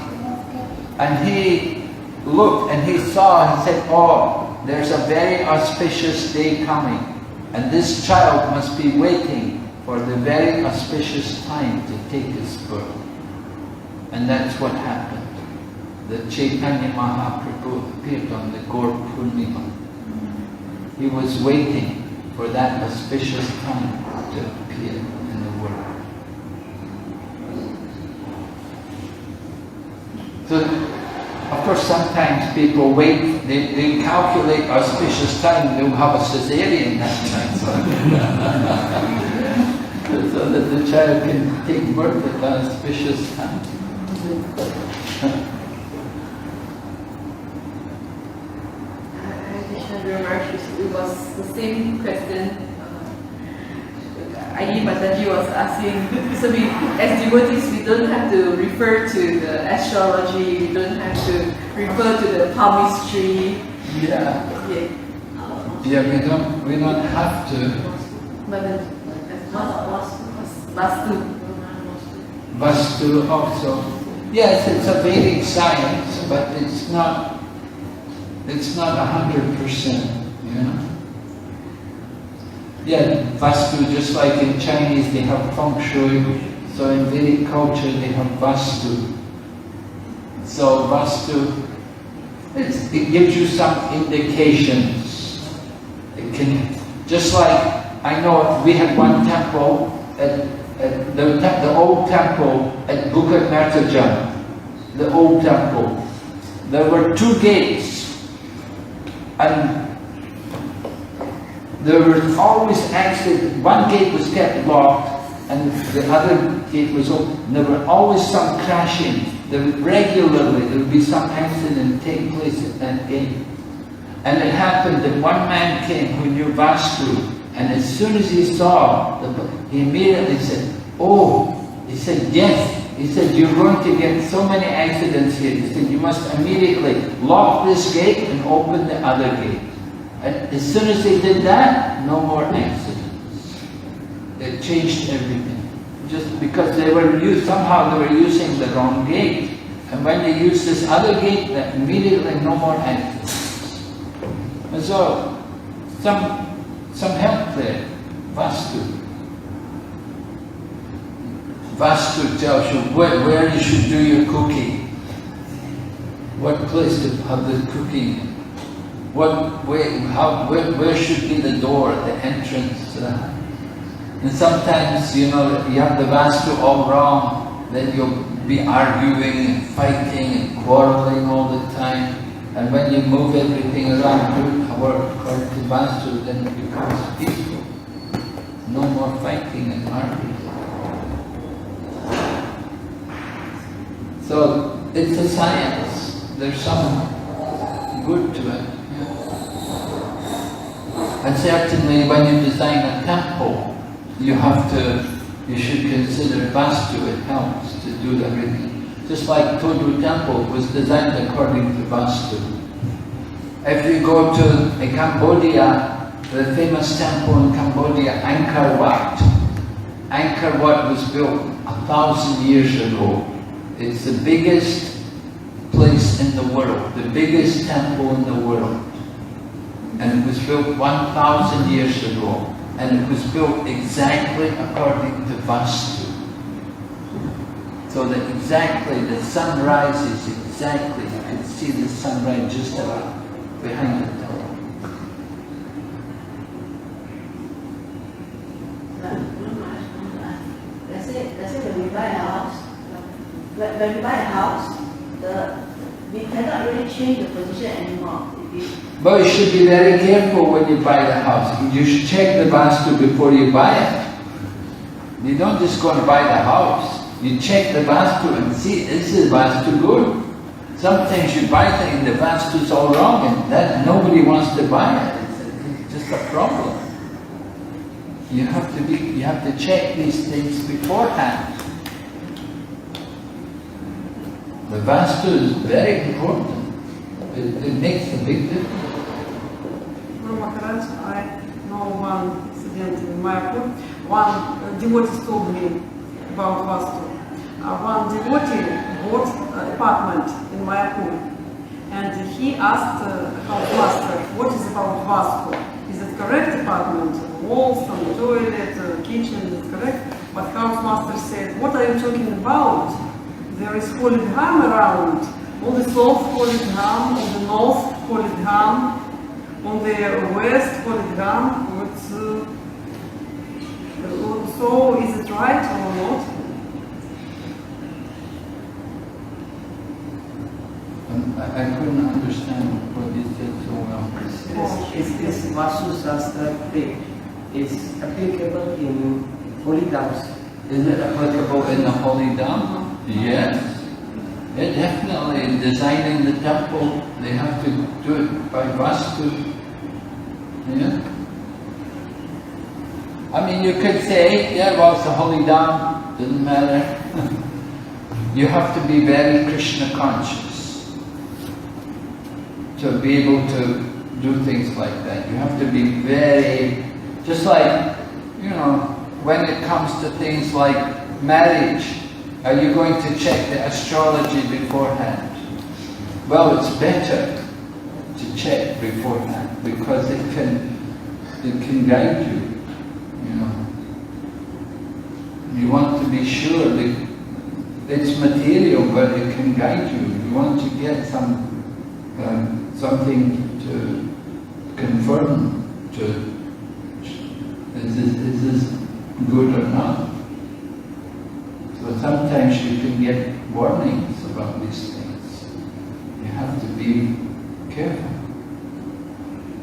And he looked and he saw and said, oh, there's a very auspicious day coming, and this child must be waiting for the very auspicious time to take his birth. And that's what happened. The Chaitanya Mahaprabhu appeared on the Gaur Purnima. He was waiting for that auspicious time to appear in the world. So, of course, sometimes people wait, they calculate auspicious time, they'll have a cesarean that night. So that the child can take birth at an auspicious time. It was the same question Ayi Mataji was asking. So we, as devotees, we don't have to refer to the astrology, we don't have to refer to the palmistry. Yeah. Yeah, we don't have to. But Vastu. Vastu also. Yes, it's a Vedic science, but it's not 100%, you know. Yeah, Vastu, just like in Chinese they have Feng Shui, so in Vedic culture they have Vastu. So Vastu, it gives you some indications. It can, just like, I know we had one temple, at the old temple at Bukit Mertajam, the old temple. There were 2 gates, and there were always accidents. One gate was kept locked and the other gate was open. There were always some crashing. Regularly there would be some accident take place at that gate. And it happened that one man came who knew Vastu, and as soon as he saw, he immediately said, oh, he said, yes. He said, you're going to get so many accidents here. He said, you must immediately lock this gate and open the other gate. And as soon as they did that, no more accidents. It changed everything. Just because somehow they were using the wrong gate. And when they used this other gate, immediately no more accidents. And so, some help there. Vastu. Vastu tells you where you should do your cooking, what place to have the cooking, where should be the door, the entrance. And sometimes, you know, you have the Vastu all wrong, then you'll be arguing and fighting and quarreling all the time. And when you move everything around according to Vastu, then it becomes peaceful. No more fighting and arguing. So it's a science. There's some good to it. Yeah. And certainly when you design a temple, you should consider Vastu. It helps to do everything. Just like Todu Temple was designed according to Vastu. If you go to Cambodia, the famous temple in Cambodia, Angkor Wat. Angkor Wat was built 1,000 years ago. It's the biggest place in the world, the biggest temple in the world. And it was built 1,000 years ago. And it was built exactly according to Vastu. So that exactly the sun rises exactly, you can see the sunrise just about behind the tower. Let's say when we buy a house, when we buy a house, we cannot really change the position anymore. But you should be very careful when you buy the house. You should check the vastu before you buy it. You don't just go and buy the house. You check the vastu and see, is the vastu good? Sometimes you buy things, the vastu's all wrong, and that nobody wants to buy it. It's just a problem. You have to check these things beforehand. The vastu is very important. It makes a big difference. Guru Maharaj, I know one incident in Mayapur. One devotee told me about Vastu. One devotee bought an apartment in Mayapur, and he asked the house master, what is about Vastu? Is it correct apartment? Walls, some toilet, kitchen, is it correct? But house master said, what are you talking about? There is holy dham around. On the south, holy dham, on the north, holy dham, on the west, holy dham. So, is it right or not? I couldn't understand what you said so well. This Vastu Shastra is applicable in holy dhams. Is it applicable in the holy dham? Yes. Yeah, definitely. In designing the temple, they have to do it by vastu. Yeah. I mean, you could say, yeah, well, it's a holy dham, doesn't matter. You have to be very Krishna conscious to be able to do things like that. You have to be very, just like, you know, when it comes to things like marriage, are you going to check the astrology beforehand? Well, it's better to check beforehand because it can guide you. You know, you want to be sure that it's material, but it can guide you. You want to get something to confirm to is this good or not. So sometimes you can get warnings about these things. You have to be careful.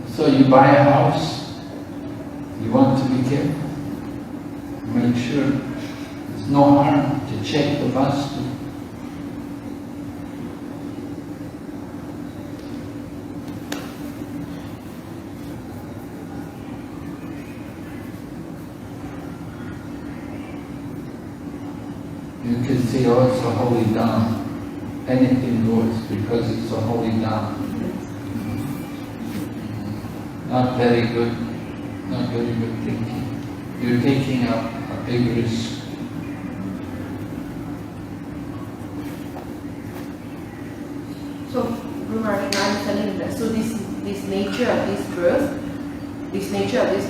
So you buy a house, you want to be careful. Make sure there's no harm to check the vastu. You can say, oh, it's a holy dham. Anything goes because it's a holy dham. Not very good thinking. You're taking a big risk. So, Guru Maharaj, I'm understanding that. So this nature of this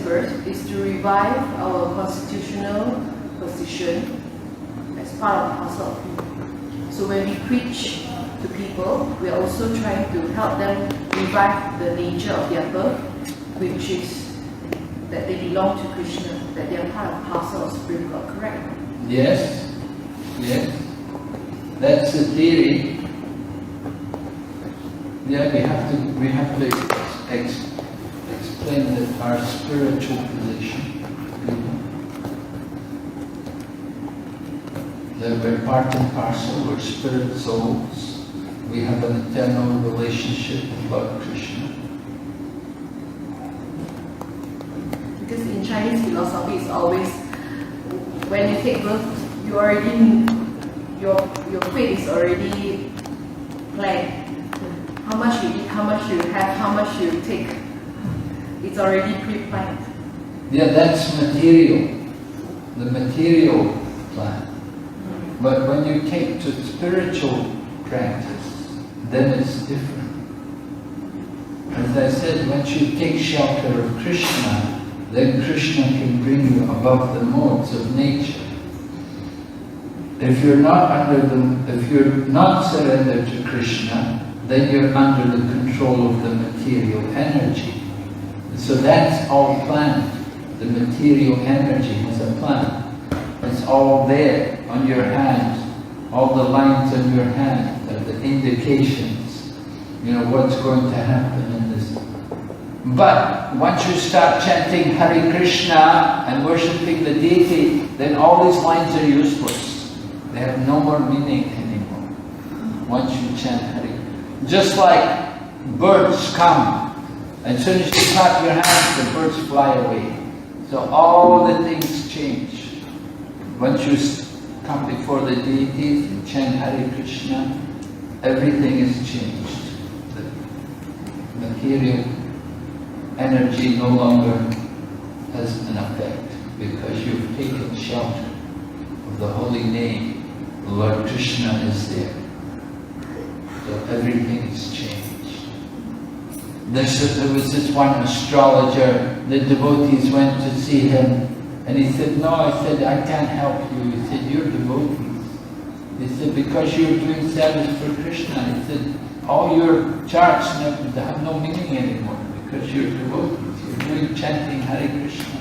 birth is to revive our constitutional position as part of the parcel of people. So when we preach to people, we are also trying to help them revive the nature of their birth, which is that they belong to Krishna, that they are part of the parcel of Spirit God, correct? Yes. That's the theory. Yeah, we have to explain that our spiritual position. That we're part and parcel, we're spirit souls. We have an eternal relationship with Lord Krishna. Because in Chinese philosophy, it's always when you take birth, your fate is already planned. How much you eat, how much you have, how much you take, it's already pre-planned. Yeah, that's material, the material plan. But when you take to spiritual practice, then it's different. As I said, once you take shelter of Krishna, then Krishna can bring you above the modes of nature. If you're not surrendered to Krishna, then you're under the control of the material energy. So that's all planned. The material energy has a plan. It's all there on your hand. All the lines on your hand are the indications what's going to happen in this. But once you start chanting Hare Krishna and worshipping the deity, then all these lines are useless. They have no more meaning anymore. Once you chant Hare. Just like birds come, as soon as you clap your hands, the birds fly away. So all the things change. Once you come before the deities and chant Hare Krishna, everything is changed. The material energy no longer has an effect because you've taken shelter of the holy name. Lord Krishna is there. So everything is changed. There was this one astrologer, the devotees went to see him, and he said, no, I can't help you. He said, you're devotees. He said, because you're doing service for Krishna. He said, all your charts have no meaning anymore because you're devotees. You're doing chanting Hare Krishna.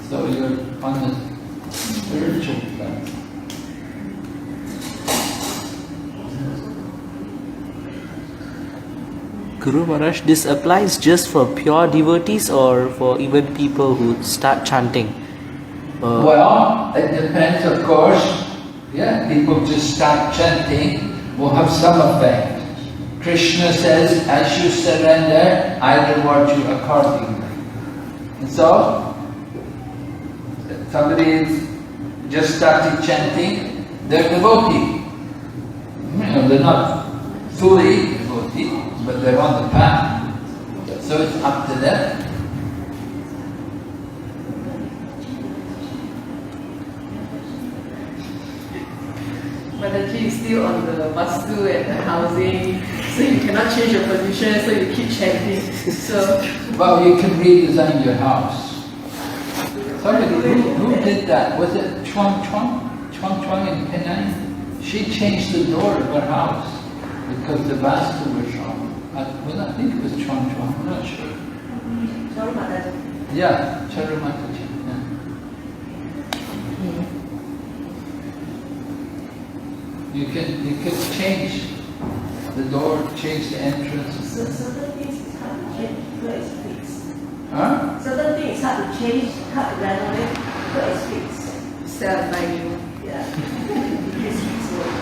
So you're on the spiritual plan. Guru Maharaj, this applies just for pure devotees or for even people who start chanting? Well, it depends, of course. Yeah, people just start chanting will have some effect. Krishna says, as you surrender, I reward you accordingly. And so, somebody just started chanting, they're devotee. They're not fully devotee, but they're on the path. So it's up to them. Mataji is still on the vastu and the housing, so you cannot change your position, so you keep chanting. So, well, you can redesign your house. Somebody, who did that? Was it Chuang in Penang? She changed the door of her house because the vastu was wrong. I think it was Chuang, I'm not sure. Yeah, Charumataji. Yeah. You can change the door, change the entrance. Certain things is hard to change, but it's fixed. Huh? Certain things is hard to change, hard to renovate, but it's fixed. self-binding. Yeah. It's fixed work.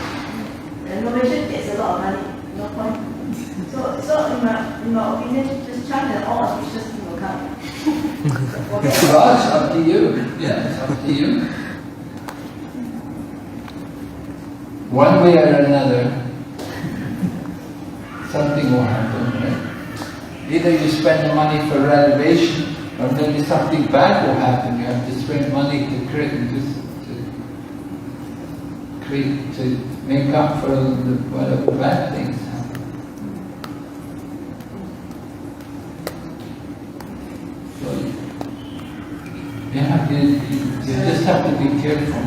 Renovation takes a lot of money, no point. So in my opinion, just chant and all auspicious things will come. Well, it's up to you. Yeah, it's up to you. One way or another, something will happen, right? Either you spend the money for renovation, or maybe something bad will happen. You have to spend money to make up for whatever bad things happen. So you just have to be careful.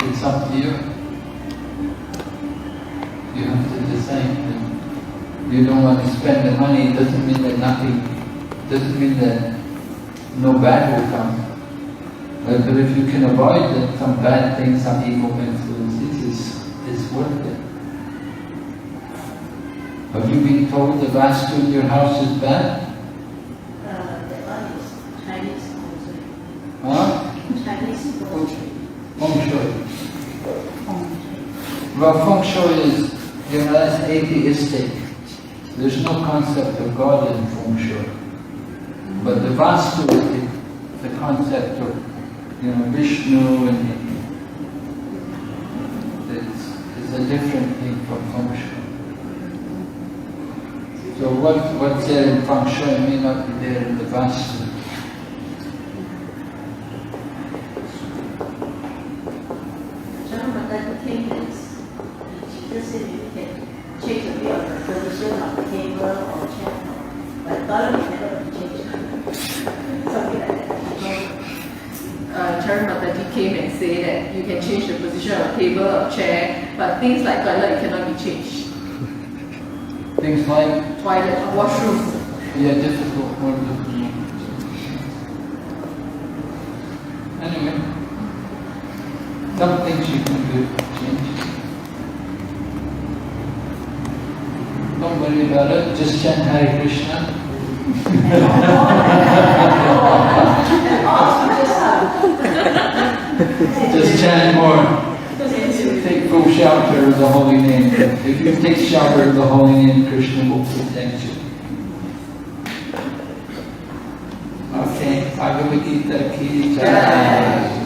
It's up to you. You have to decide that you don't want to spend the money. It doesn't mean that no bad will come. But if you can avoid that some bad things, some evil influences, it's worth it. Have you been told the vastu in your house is bad? That one is Chinese feng Huh? Chinese feng shui. Feng Shui. Well, Feng Shui is, that's atheistic. There's no concept of God in Feng Shui. But the vastu is the concept of, Vishnu, and it's a different thing from Feng Shui. So what's there in Feng Shui may not be there in the vastu. The thing is, she just said you can change a bit of the position of the table or chair, but toilet cannot be changed. Something like that. Charan Mataji came and said that you can change the position of table or chair, but things like toilet cannot be changed. Things like, toilet, washroom. yeah, difficult word of the moment. Anyway, some things you can do to change. Don't worry about it, just chant Hare Krishna. Just chant more. Take full shelter of the holy name. If you take shelter of the holy name, Krishna will protect you. Okay, Bhagavad Gita ki jai.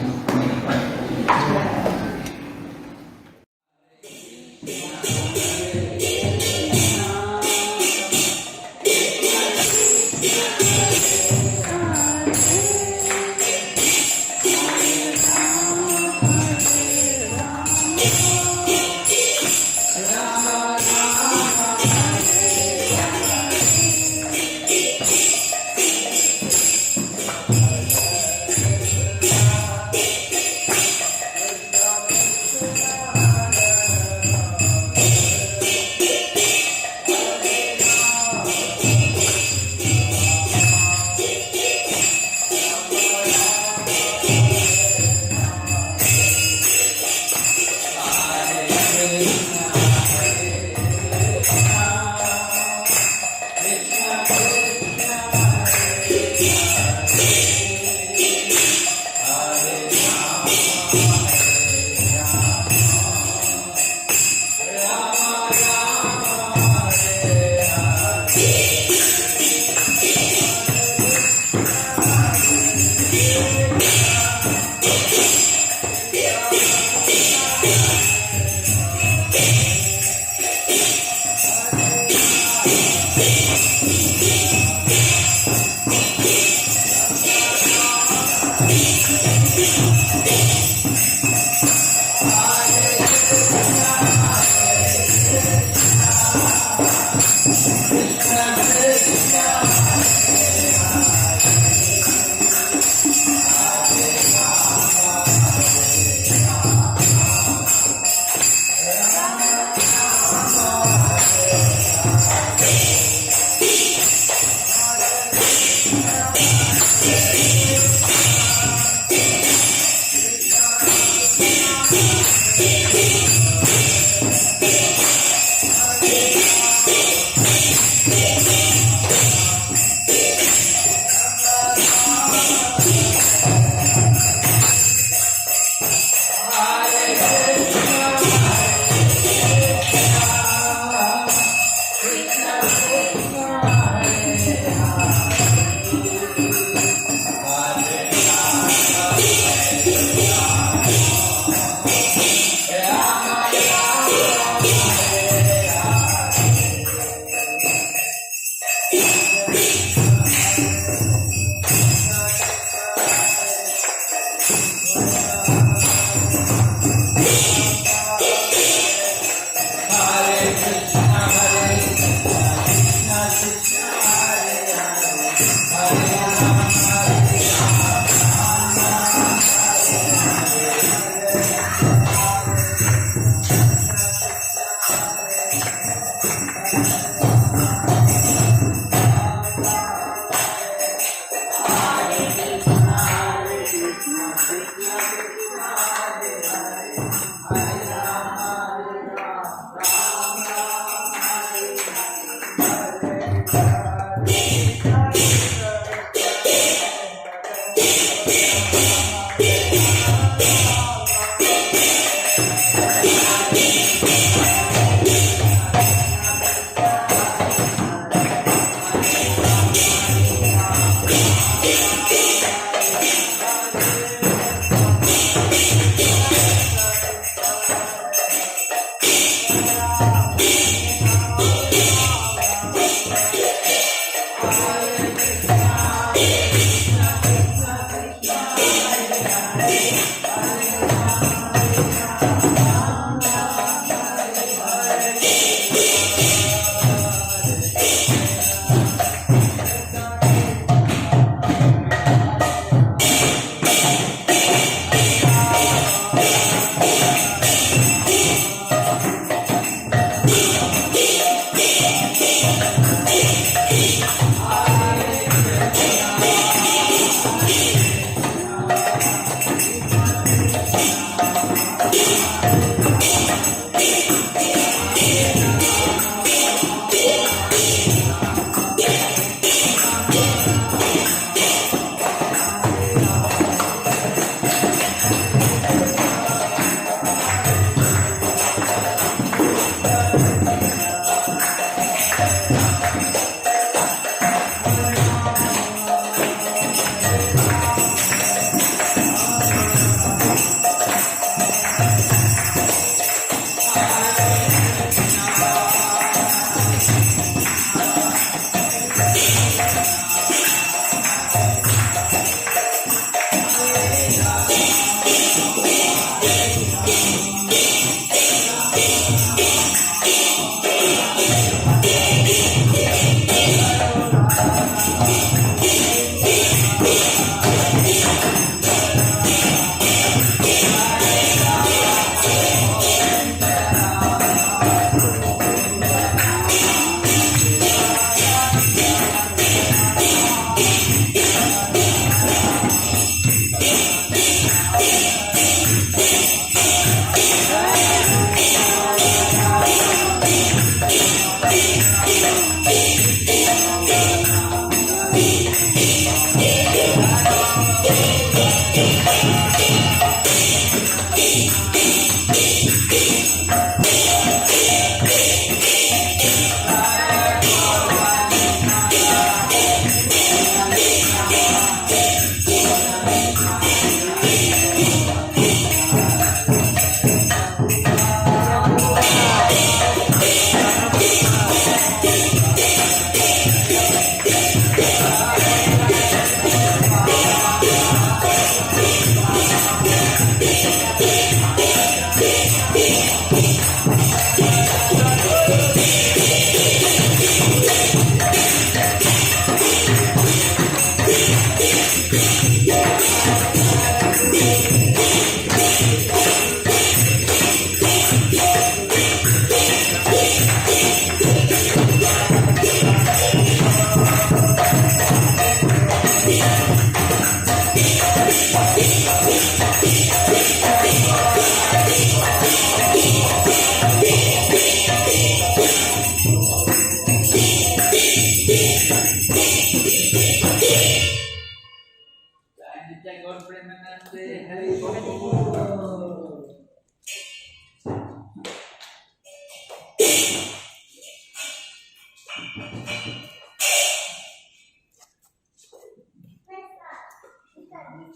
Kita di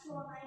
Swami